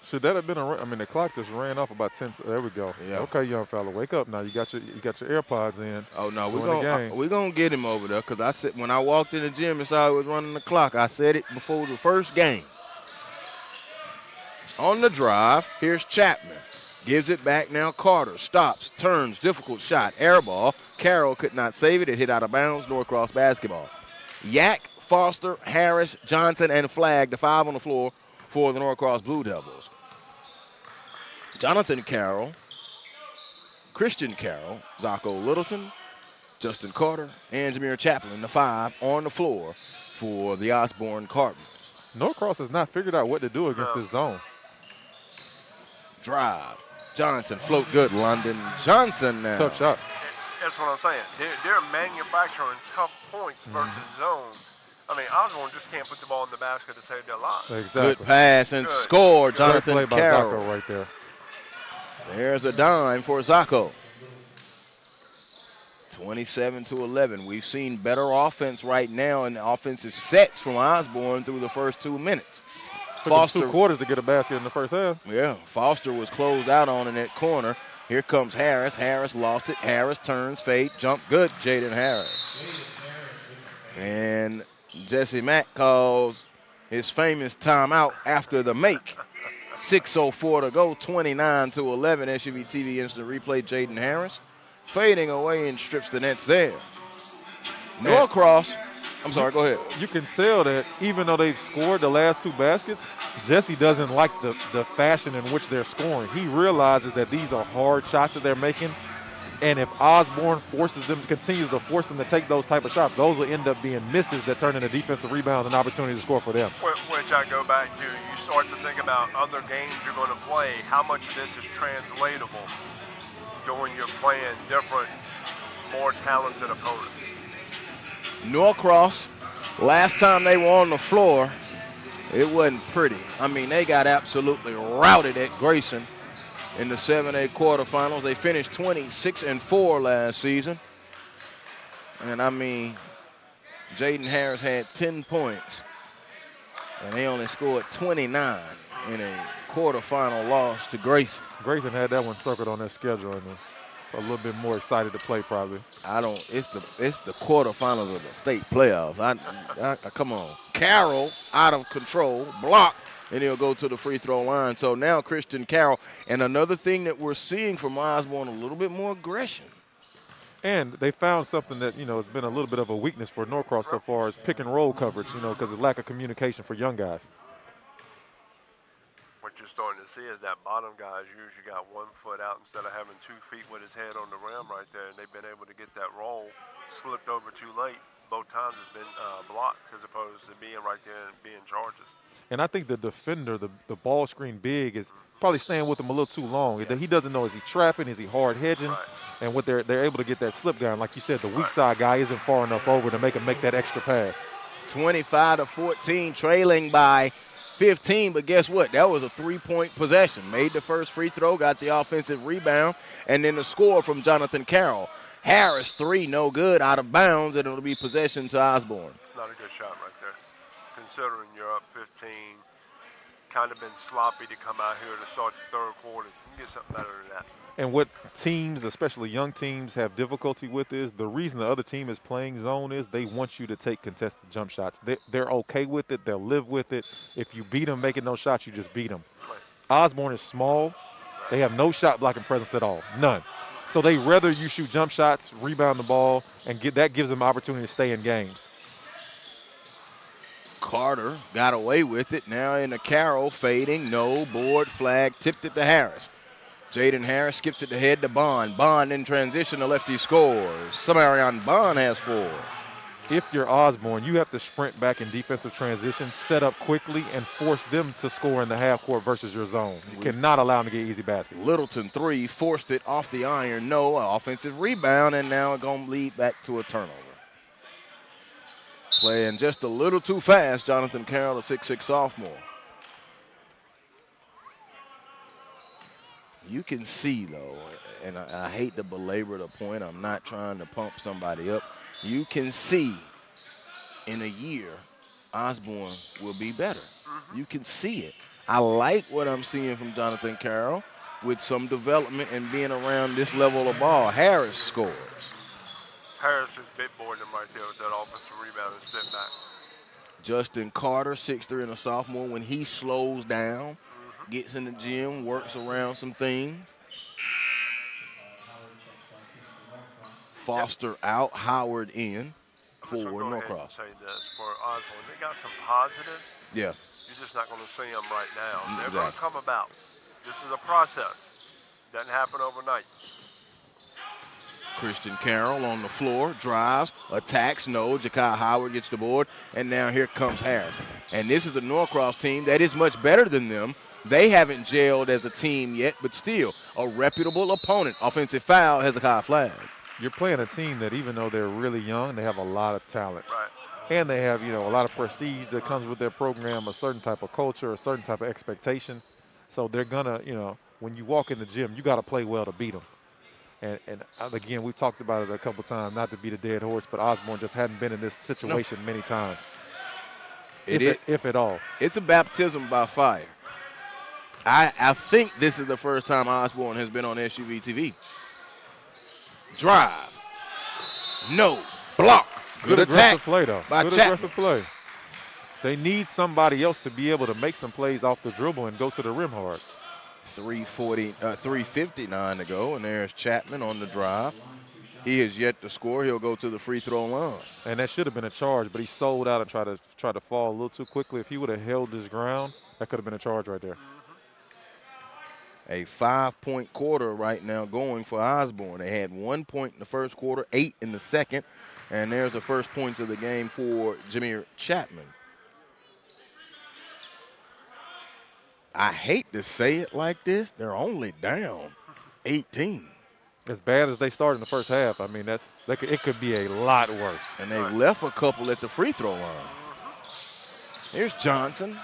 Should that have been the clock just ran off about 10. There we go. Yeah. Okay, young fella, wake up now. You got your AirPods in. Oh no, we're gonna get him over there because I said when I walked in the gym and saw he was running the clock, I said it before the first game. On the drive, here's Chapman. Gives it back now. Carter stops, turns, difficult shot, air ball. Carroll could not save it. It hit out of bounds. Norcross basketball. Yak, Foster, Harris, Johnson, and Flag, the 5 on the floor for the Norcross Blue Devils. Jonathan Carroll, Christian Carroll, Zocco Littleton, Justin Carter, and Jameer Chaplin, the 5 on the floor for the Osborne Cardinals. Norcross has not figured out what to do against this zone. Drive. Johnson, float good. London Johnson now. Tough shot. That's what I'm saying. They're manufacturing tough points versus zone. I mean, Osborne just can't put the ball in the basket to save their lives. Exactly. Good pass and score, Jonathan Great play Carroll. by Zocco right there. There's a dime for Zocco. 27-11. We've seen better offense right now and offensive sets from Osborne through the first 2 minutes. Took 2 quarters to get a basket in the first half. Yeah, Foster was closed out on in that corner. Here comes Harris. Harris lost it. Harris turns, fade, jump good. Jaden Harris. And Jesse Mack calls his famous timeout after the make. 6:04 to go, 29-11. SUV TV instant replay. Jaden Harris fading away and strips the nets there. Norcross. I'm sorry, go ahead. You can tell that even though they've scored the last 2 baskets, Jesse doesn't like the fashion in which they're scoring. He realizes that these are hard shots that they're making, And if Osborne continues to force them to take those type of shots, those will end up being misses that turn into defensive rebounds and opportunities to score for them. Which I go back to, you start to think about other games you're going to play, how much of this is translatable when you're playing different, more talented opponents. Norcross, last time they were on the floor, it wasn't pretty. I mean, they got absolutely routed at Grayson in the 7A quarterfinals. They finished 26-4 last season. And I mean, Jaden Harris had 10 points, and they only scored 29 in a quarterfinal loss to Grayson. Grayson had that one circled on their schedule, and a little bit more excited to play probably. It's the quarterfinals of the state playoffs. Come on. Carroll out of control, block, and he'll go to the free throw line. So now Christian Carroll, and another thing that we're seeing from Osborne, a little bit more aggression. And they found something that, has been a little bit of a weakness for Norcross so far is pick and roll coverage, because of lack of communication for young guys. What you're starting to see is that bottom guy's usually got 1 foot out instead of having 2 feet with his head on the rim right there, and they've been able to get that roll slipped over too late. Both times it's been blocked as opposed to being right there and being charges. And I think the defender, the ball screen big, is probably staying with him a little too long. Yes. He doesn't know, is he trapping, is he hard hedging? Right. And what they're able to get that slip guy. And like you said, the weak side guy isn't far enough over to make him make that extra pass. 25-14, trailing by 15, but guess what? That was a 3-point possession. Made the first free throw, got the offensive rebound, and then the score from Jonathan Carroll. Harris, 3, no good, out of bounds, and it'll be possession to Osborne. It's not a good shot right there. Considering you're up 15, kind of been sloppy to come out here to start the third quarter. You can get something better than that. And what teams, especially young teams, have difficulty with is the reason the other team is playing zone is they want you to take contested jump shots. They're okay with it. They'll live with it. If you beat them making those shots, you just beat them. Right. Osborne is small. They have no shot blocking presence at all, none. So they rather you shoot jump shots, rebound the ball, and that gives them opportunity to stay in games. Carter got away with it. Now in the Carroll, fading, no, board, flag, tipped it to Harris. Jaden Harris skips it to head to Bond. Bond in transition, the lefty scores. Samarion Bond has 4. If you're Osborne, you have to sprint back in defensive transition, set up quickly, and force them to score in the half court versus your zone. You cannot allow them to get easy baskets. Littleton, 3, forced it off the iron. No, offensive rebound, and now it's going to lead back to a turnover. Playing just a little too fast, Jonathan Carroll, a 6'6 sophomore. You can see, though, and I hate to belabor the point. I'm not trying to pump somebody up. You can see in a year, Osborne will be better. Mm-hmm. You can see it. I like what I'm seeing from Jonathan Carroll with some development and being around this level of ball. Harris scores. Harris just bit boarded him right there with that offensive rebound and step back. Justin Carter, 6'3 and a sophomore, when he slows down, gets in the gym, works around some things. Foster out, Howard in for Norcross. Say this for Osborne, they got some positives. Yeah. You're just not going to see them right now. They're Exactly. going to come about. This is a process. Doesn't happen overnight. Christian Carroll on the floor, drives, attacks, no. Ja'Kai Howard gets the board, and now here comes Harris. And this is a Norcross team that is much better than them. They haven't gelled as a team yet, but still a reputable opponent. Offensive foul, Hezekiah flag. You're playing a team that even though they're really young, they have a lot of talent. Right. And they have, a lot of prestige that comes with their program, a certain type of culture, a certain type of expectation. So they're going to, when you walk in the gym, you got to play well to beat them. And again, we've talked about it a couple times, not to beat a dead horse, but Osborne just hadn't been in this situation many times, if at all. It's a baptism by fire. I think this is the first time Osborne has been on SUV TV. Drive. No. Block. Good attack play, though. By Good Chapman. aggressive play. They need somebody else to be able to make some plays off the dribble and go to the rim hard. 3:59 to go, and there's Chapman on the drive. He has yet to score. He'll go to the free throw line. And that should have been a charge, but he sold out and tried to fall a little too quickly. If he would have held his ground, that could have been a charge right there. A 5-point quarter right now going for Osborne. They had 1 point in the first quarter, 8 in the second, and there's the first points of the game for Jameer Chapman. I hate to say it like this, they're only down 18. As bad as they started in the first half, I mean, it could be a lot worse. And they've left a couple at the free throw line. Here's Johnson.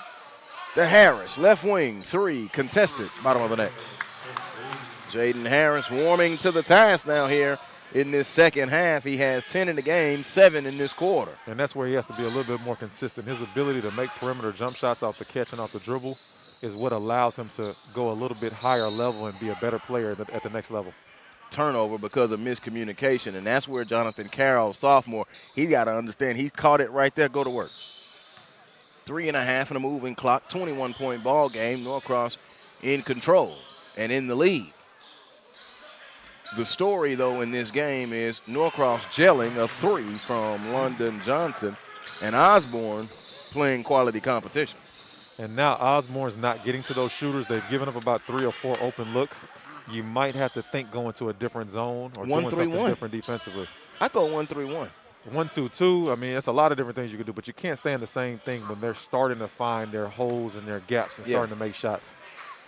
To Harris, left wing, 3, contested, bottom of the net. Jaden Harris warming to the task now here in this second half. He has 10 in the game, 7 in this quarter. And that's where he has to be a little bit more consistent. His ability to make perimeter jump shots off the catch and off the dribble is what allows him to go a little bit higher level and be a better player at the next level. Turnover because of miscommunication, and that's where Jonathan Carroll, sophomore, he got to understand. He caught it right there, go to work. 3.5 in a moving clock, 21-point ball game. Norcross in control and in the lead. The story, though, in this game is Norcross gelling a 3 from London Johnson and Osborne playing quality competition. And now Osborne's not getting to those shooters. They've given up about 3 or 4 open looks. You might have to think going to a different zone or doing something different defensively. I go 1-3-1. 1-2-2. I mean, it's a lot of different things you can do, but you can't stay in the same thing when they're starting to find their holes and their gaps and starting to make shots.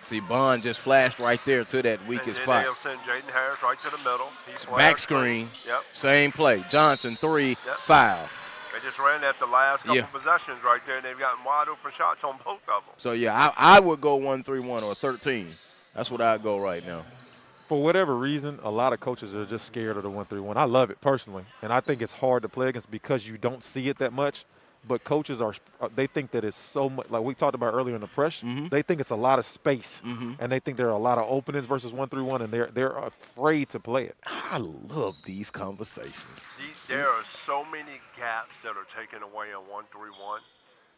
See, Bond just flashed right there to that weakest spot. They'll send Jaden Harris right to the middle. Back screen. Yep. Same play. Johnson, 3, foul. They just ran that the last couple possessions right there, and they've gotten wide open shots on both of them. So, yeah, I would go 1-3-1 or 13. That's what I'd go right now. For whatever reason, a lot of coaches are just scared of the 1-3-1. I love it personally, and I think it's hard to play against because you don't see it that much. But coaches they think that it's so much, like we talked about earlier in the press, they think it's a lot of space, and they think there are a lot of openings versus 1-3-1, and they're afraid to play it. I love these conversations. There are so many gaps that are taken away on 1-3-1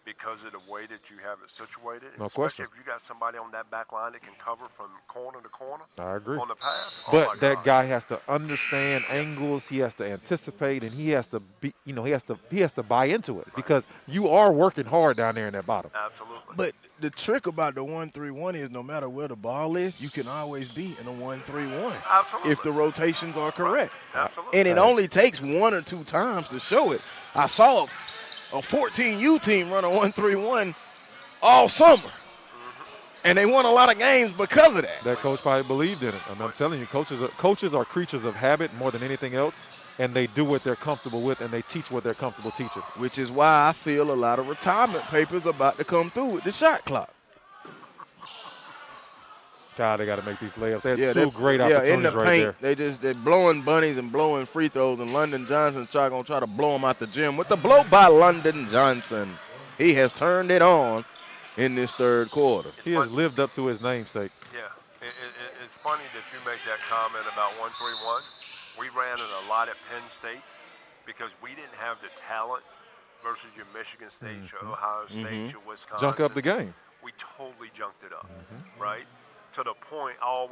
because of the way that you have it situated. No Especially question. if you got somebody on that back line that can cover from corner to corner. I agree. On the pass. But that guy has to understand angles. He has to anticipate, and he has to be, he has to buy into it because you are working hard down there in that bottom. Absolutely. But the trick about the 1-3-1 is no matter where the ball is, you can always be in a 1-3-1. Absolutely. If the rotations are correct. Right. Absolutely. And it only takes 1 or 2 times to show it. I saw a 14U team run a 1-3-1 all summer. And they won a lot of games because of that. That coach probably believed in it. I mean, I'm telling you, coaches are creatures of habit more than anything else, and they do what they're comfortable with, and they teach what they're comfortable teaching. Which is why I feel a lot of retirement papers about to come through with the shot clock. God, they got to make these layups. They had 2 great opportunities in the right paint, there. They're blowing bunnies and blowing free throws, and London Johnson's going to try to blow them out the gym with the blow by London Johnson. He has turned it on in this third quarter. He has lived up to his namesake. Yeah, it's funny that you make that comment about 1-3-1. We ran it a lot at Penn State because we didn't have the talent versus your Michigan State, your Ohio State, your Wisconsin. Junk up the game. We totally junked it up, right? To the point, I'll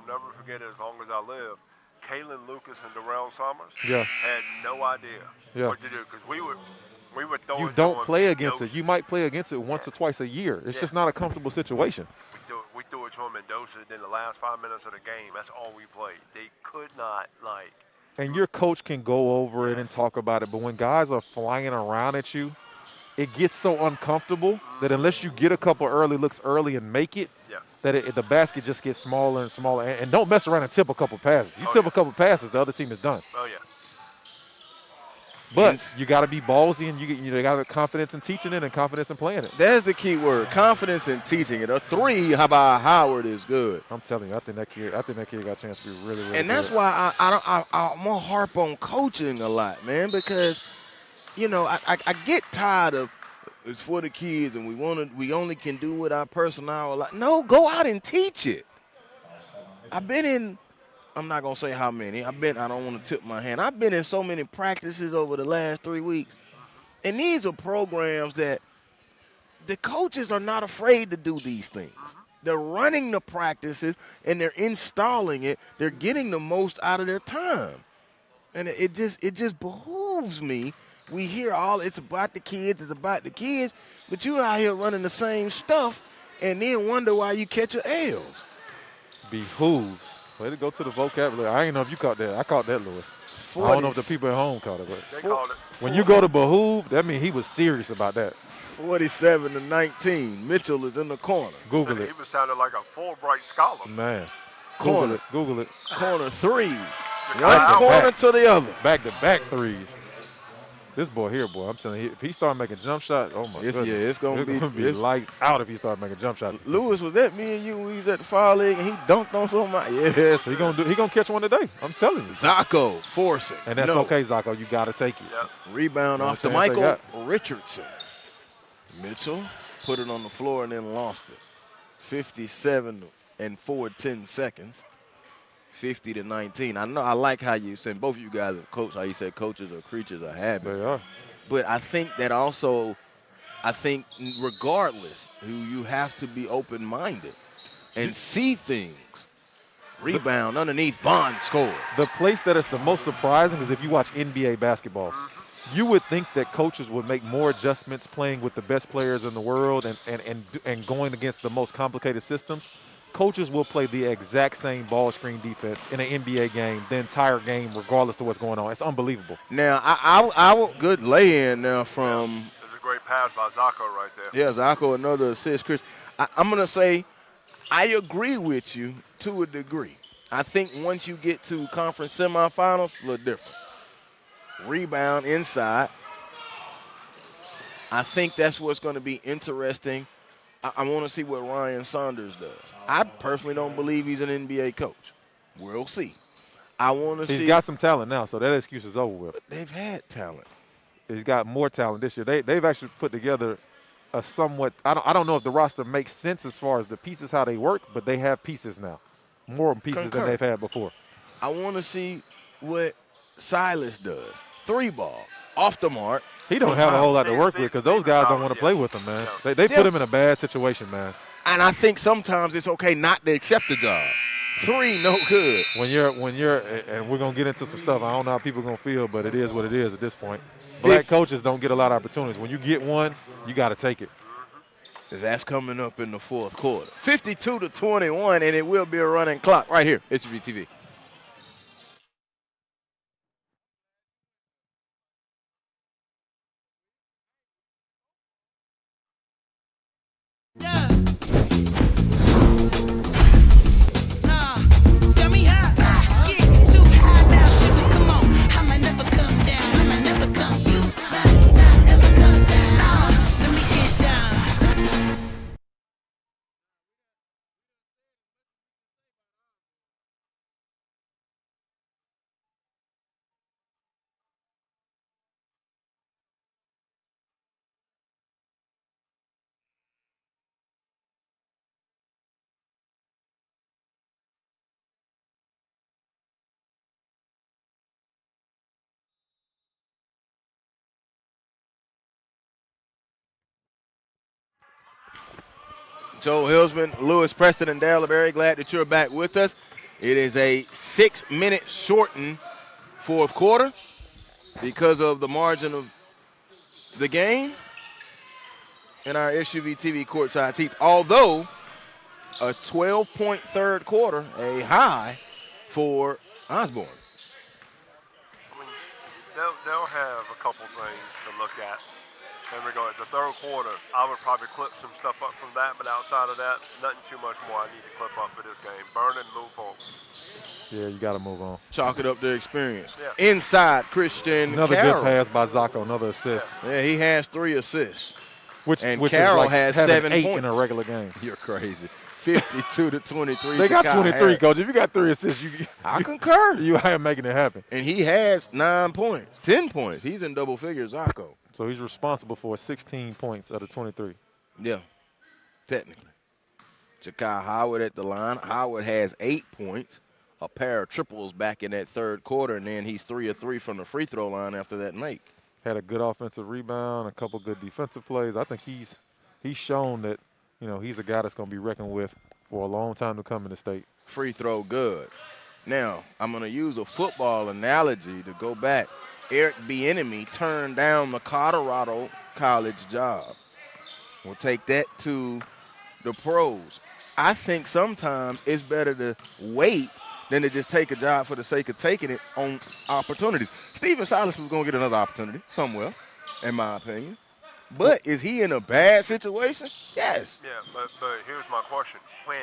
never forget it as long as I live. Kalen Lucas and Darrell Summers had no idea what to do because we would throw You it don't to play them against doses. it. You might play against it once or twice a year. It's just not a comfortable situation. We threw it to them in doses. Then the last 5 minutes of the game, that's all we played. They could not And your coach can go over it and talk about it, but when guys are flying around at you, it gets so uncomfortable that unless you get a couple early looks early and make it, that the basket just gets smaller and smaller. And don't mess around and tip a couple passes. You tip a couple passes, the other team is done. Oh, yeah. But you got to be ballsy, and you got to have confidence in teaching it and confidence in playing it. There's the key word, confidence in teaching it. A 3 by Howard is good. I'm telling you, I think that kid got a chance to be really, really And good. that's why I'm going to harp on coaching a lot, man, because, I get tired of it's for the kids and we only can do it our personnel a lot. No, go out and teach it. I've been in, I'm not going to say how many. I don't want to tip my hand. I've been in so many practices over the last 3 weeks. And these are programs that the coaches are not afraid to do these things. They're running the practices and they're installing it. They're getting the most out of their time. And it just behooves me. We hear it's about the kids, but you out here running the same stuff and then wonder why you catch your L's. Behooves. Way to go to the vocabulary. I didn't know if you caught that. I caught that, Lewis. I don't know if the people at home caught it, but They called it. when you go to behoove, that means he was serious about that. 47-19. Mitchell is in the corner. Google it. He was sounding like a Fulbright scholar. Man. Corner. Google it. Corner three. Wow. One corner to the other. Back-to-back threes. This boy here, boy, I'm telling you, if he start making jump shots, oh my goodness. Yeah, it's gonna be lights out if he start making jump shots. Lewis, was that me and you when we was at the foul league and he dunked on somebody? Yes. So he gonna catch one today. I'm telling you. Zocco forcing. And that's okay, Zocco. You gotta take it. Yep. Rebound No off to chance they Michael got. Richardson. Mitchell put it on the floor and then lost it. 57 and 4/10. 50-19. I know I like how you said, both of you guys are coach, how you said coaches are creatures of habit. They are. But I think that also, regardless, you have to be open-minded and see things. Rebound underneath, Bond score. The place that is the most surprising is if you watch NBA basketball. You would think that coaches would make more adjustments playing with the best players in the world and going against the most complicated systems. Coaches will play the exact same ball screen defense in an NBA game, the entire game, regardless of what's going on. It's unbelievable. Now, I will good lay-in now from It's a great pass by Zocco right there. Yeah, Zocco, another assist. Chris, I'm going to say I agree with you to a degree. I think once you get to conference semifinals, a little different. Rebound inside. I think that's what's going to be interesting. I want to see what Ryan Saunders does. I personally don't believe he's an NBA coach. We'll see. I want to see. He's got some talent now, so that excuse is over with. But they've had talent. He's got more talent this year. They've actually put together a somewhat – I don't know if the roster makes sense as far as the pieces, how they work, but they have pieces now, more pieces than they've had before. I want to see what Silas does. 3-ball, off the mark. He don't have a whole lot to work with because those guys don't want to play with him, man. They put him in a bad situation, man. And I think sometimes it's okay not to accept the job. 3, no good. When you're, and we're going to get into some stuff. I don't know how people are going to feel, but it is what it is at this point. Black coaches don't get a lot of opportunities. When you get one, you got to take it. That's coming up in the fourth quarter. 52-21, and it will be a running clock right here, HBTV. Joe Hilsman, Lewis Preston, and Darrell Berry, glad that you're back with us. It is a 6-minute shortened fourth quarter because of the margin of the game in our SUV TV courtside seats. Although a 12-point third quarter, a high for Osborne. They'll have a couple things to look at. In regard to the third quarter, I would probably clip some stuff up from that, but outside of that, nothing too much more I need to clip up for this game. Burn and move on. Yeah, you got to move on. Chalk it up to experience. Yeah. Inside, Christian Another Carroll. good pass by Zocco, another assist. Yeah, he has 3 assists. Which Carroll is like has having 7 8 points. in a regular game. You're crazy. 52-23. They got Chicago 23, Harris. Coach. If you got 3 assists, I concur. You are making it happen. And he has 9 points, 10 points. He's in double figures, Zocco. So he's responsible for 16 points out of 23. Yeah, technically. Jakai Howard at the line. Howard has 8 points, a pair of triples back in that third quarter, and then he's 3 of 3 from the free throw line after that make. Had a good offensive rebound, a couple good defensive plays. I think he's shown that, he's a guy that's going to be reckoned with for a long time to come in the state. Free throw good. Now, I'm going to use a football analogy to go back. Eric Bieniemy turned down the Colorado college job. We'll take that to the pros. I think sometimes it's better to wait than to just take a job for the sake of taking it on opportunities. Steven Silas was going to get another opportunity somewhere, in my opinion. But is he in a bad situation? Yes. Yeah, but here's my question. When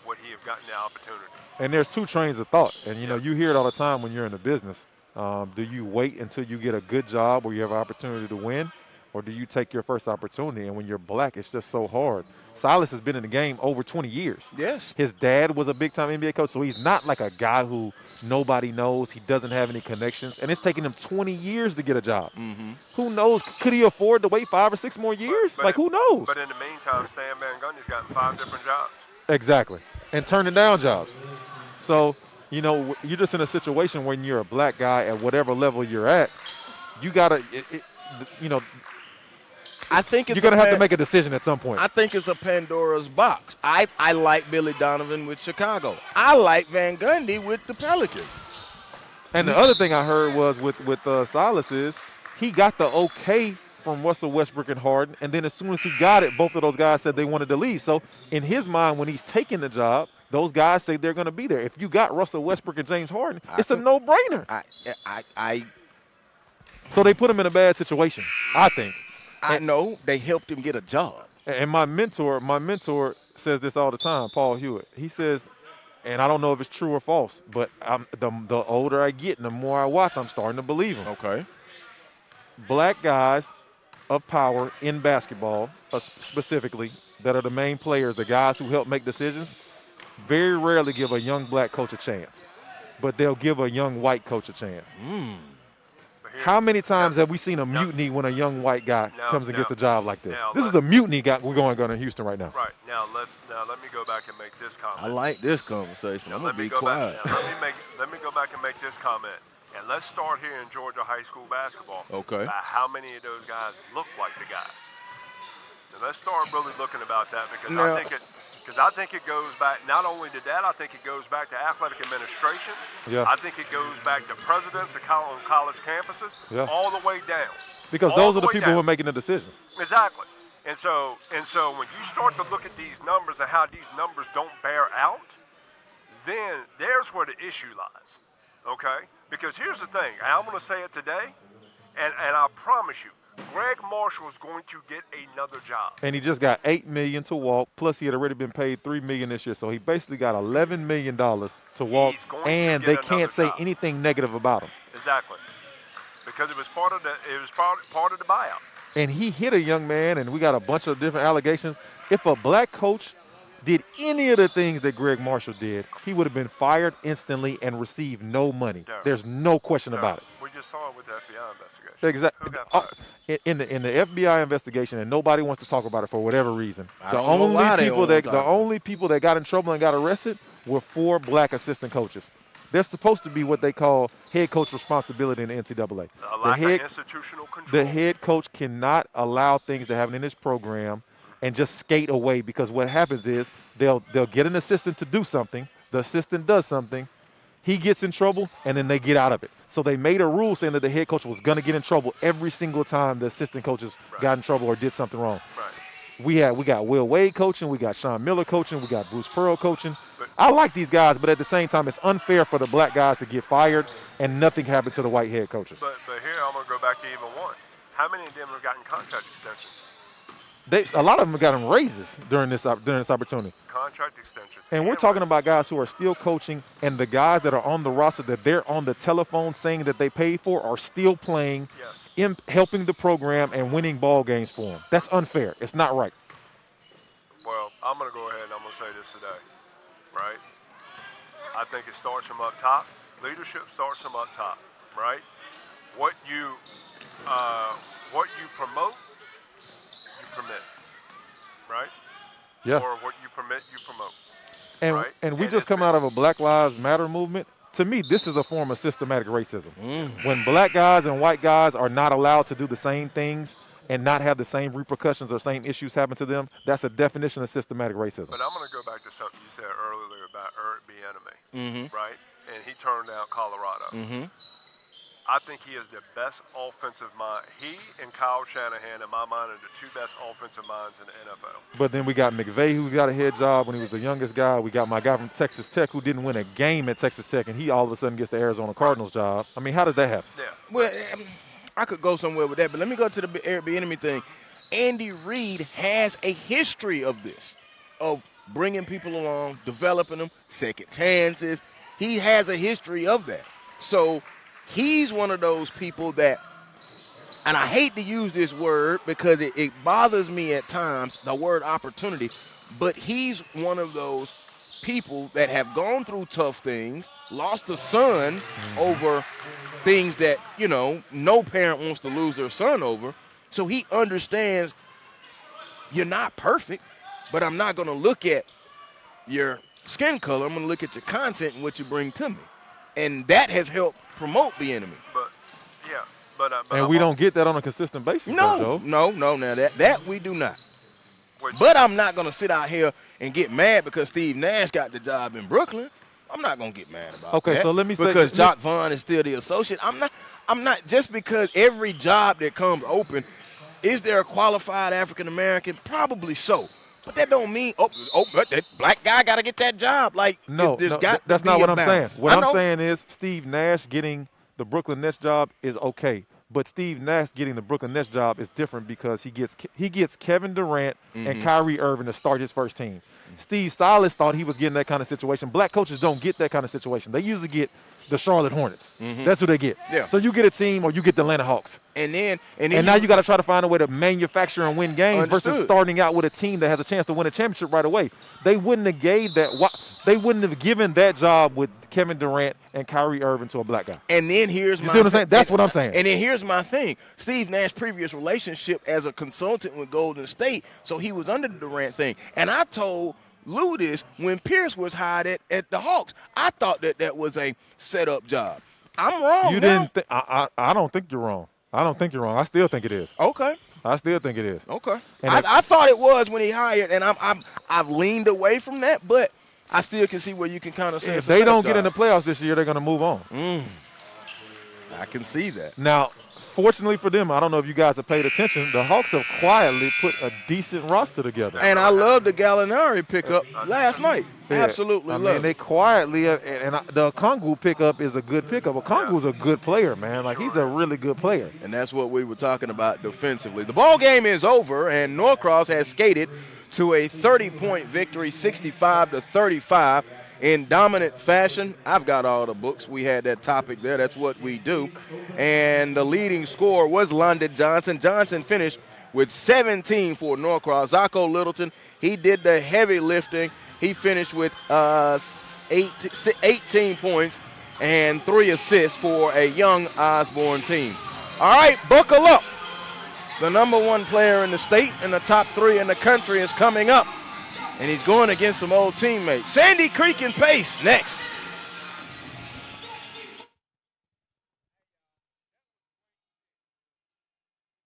would he have gotten the opportunity? And there's two trains of thought. And, you know, you hear it all the time when you're in the business. Do you wait until you get a good job where you have an opportunity to win? Or do you take your first opportunity? And when you're black, it's just so hard. Silas has been in the game over 20 years. Yes. His dad was a big-time NBA coach, so he's not like a guy who nobody knows. He doesn't have any connections. And it's taken him 20 years to get a job. Mm-hmm. Who knows? Could he afford to wait 5 or 6 more years? Who knows? But in the meantime, Stan Van Gundy's gotten 5 different jobs. Exactly. And turning down jobs. So, you know, you're just in a situation when you're a black guy at whatever level you're at, you got to, you know, I think it's you're going to have to make a decision at some point. I think it's a Pandora's box. I like Billy Donovan with Chicago. I like Van Gundy with the Pelicans. And the other thing I heard was with Silas is he got the okay from Russell Westbrook and Harden, and then as soon as he got it, both of those guys said they wanted to leave. So in his mind, when he's taking the job, those guys say they're going to be there. If you got Russell Westbrook and James Harden, it's a no-brainer. So they put him in a bad situation, I think. I know they helped him get a job. And my mentor says this all the time, Paul Hewitt. He says, and I don't know if it's true or false, but the older I get and the more I watch, I'm starting to believe him. Okay. Black guys of power in basketball, specifically, that are the main players, the guys who help make decisions, very rarely give a young black coach a chance. But they'll give a young white coach a chance. How many times have we seen a mutiny when a young white guy comes and gets a job like this? This is a mutiny we're going on in Houston right now. Right. Now let me go back and make this comment. I like this conversation. I'm going to be quiet. Let me go back and make this comment. And let's start here in Georgia high school basketball. Okay. How many of those guys look like the guys? And let's start really looking about that because I think it goes back not only to that, I think it goes back to athletic administrations. Yeah. I think it goes back to presidents on college campuses, all the way down. Because those are the people who are making the decisions. Exactly. And so when you start to look at these numbers and how these numbers don't bear out, then there's where the issue lies. Okay? Because here's the thing, and I'm going to say it today, and I promise you, Greg Marshall is going to get another job. And he just got $8 million to walk, plus he had already been paid $3 million this year. So he basically got $11 million to walk, and they can't say anything negative about him. Exactly. Because it was part of the buyout. And he hit a young man, and we got a bunch of different allegations. If a black coach did any of the things that Greg Marshall did, he would have been fired instantly and received no money. There's no question about it. We just saw it with the FBI investigation. Exactly. Who got fired? In the FBI investigation, and nobody wants to talk about it for whatever reason. The only people that got in trouble and got arrested were 4 black assistant coaches. There's supposed to be what they call head coach responsibility in the NCAA. A lack of institutional control. The head coach cannot allow things to happen in his program and just skate away, because what happens is they'll get an assistant to do something, the assistant does something, he gets in trouble, and then they get out of it. So they made a rule saying that the head coach was going to get in trouble every single time the assistant coaches got in trouble or did something wrong. Right. We got Will Wade coaching, we got Sean Miller coaching, we got Bruce Pearl coaching. I like these guys, but at the same time, it's unfair for the black guys to get fired and nothing happened to the white head coaches. But here I'm going to go back to even one. How many of them have gotten contract extensions? A lot of them have gotten raises during this opportunity. Contract extensions. And we're talking about guys who are still coaching, and the guys that are on the roster that they're on the telephone saying that they paid for are still playing, helping the program and winning ball games for them. That's unfair. It's not right. Well, I'm going to go ahead and I'm going to say this today, right? I think it starts from up top. Leadership starts from up top, right? What you promote, you permit, right? Yeah. Or what you permit, you promote. And right? and we just come out of a Black Lives Matter movement. To me, this is a form of systematic racism. When black guys and white guys are not allowed to do the same things and not have the same repercussions or same issues happen to them, that's a definition of systematic racism. But I'm going to go back to something you said earlier about Eric Bieniemy, right? And he turned out Colorado. I think he is the best offensive mind. He and Kyle Shanahan, in my mind, are the two best offensive minds in the NFL. But then we got McVay, who got a head job when he was the youngest guy. We got my guy from Texas Tech, who didn't win a game at Texas Tech, and he all of a sudden gets the Arizona Cardinals job. I mean, how does that happen? Yeah. Well, I could go somewhere with that, but let me go to the Airbnb thing. Andy Reid has a history of this, of bringing people along, developing them, second chances. He has a history of that. So he's one of those people that, and I hate to use this word because it bothers me at times, the word opportunity, but he's one of those people that have gone through tough things, lost a son over things that, no parent wants to lose their son over. So he understands you're not perfect, but I'm not going to look at your skin color. I'm going to look at your content and what you bring to me. And that has helped promote the enemy. But, yeah. But and we don't get that on a consistent basis. No. Now that we do not. But I'm not going to sit out here and get mad because Steve Nash got the job in Brooklyn. I'm not going to get mad about that. Okay, so let me say, because Jock Vaughn is still the associate. I'm not just because every job that comes open, is there a qualified African American? Probably so. But that don't mean that black guy got to get that job. Like that's not what I'm saying. What I'm saying is Steve Nash getting the Brooklyn Nets job is okay, but Steve Nash getting the Brooklyn Nets job is different because he gets Kevin Durant and Kyrie Irving to start his first team. Steve Silas thought he was getting that kind of situation. Black coaches don't get that kind of situation. They usually get the Charlotte Hornets. That's who they get. Yeah. So you get a team or you get the Atlanta Hawks. And now you got to try to find a way to manufacture and win games Understood. versus starting out with a team that has a chance to win a championship right away. They wouldn't have gave that. They wouldn't have given that job with Kevin Durant and Kyrie Irving to a black guy. And then here's you see what I'm saying? That's what I'm saying. And then here's my thing. Steve Nash's previous relationship as a consultant with Golden State, so he was under the Durant thing. And I told Lou this when Pierce was hired at the Hawks. I thought that was a set-up job. I'm wrong. You didn't. I don't think you're wrong. I don't think you're wrong. I still think it is. Okay. I still think it is. Okay. I thought it was when he hired, and I've leaned away from that, but I still can see where you can kind of say if they don't get in the playoffs this year, they're going to move on. I can see that. Now, fortunately for them, I don't know if you guys have paid attention, the Hawks have quietly put a decent roster together. And I love the Gallinari pickup last night. Yeah. Absolutely I love mean, they quietly, and the Okongwu pickup is a good pickup. Okongwu's a good player, man. Like, he's a really good player. And that's what we were talking about defensively. The ball game is over, and Norcross has skated to a 30-point victory, 65-35. In dominant fashion. I've got all the books. We had that topic there. That's what we do. And the leading scorer was London Johnson. Johnson finished with 17 for Norcross. Zocco Littleton, he did the heavy lifting. He finished with 18 points and 3 assists for a young Osborne team. All right, buckle up. The number 1 player in the state and the top 3 in the country is coming up. And he's going against some old teammates. Sandy Creek and Pace next.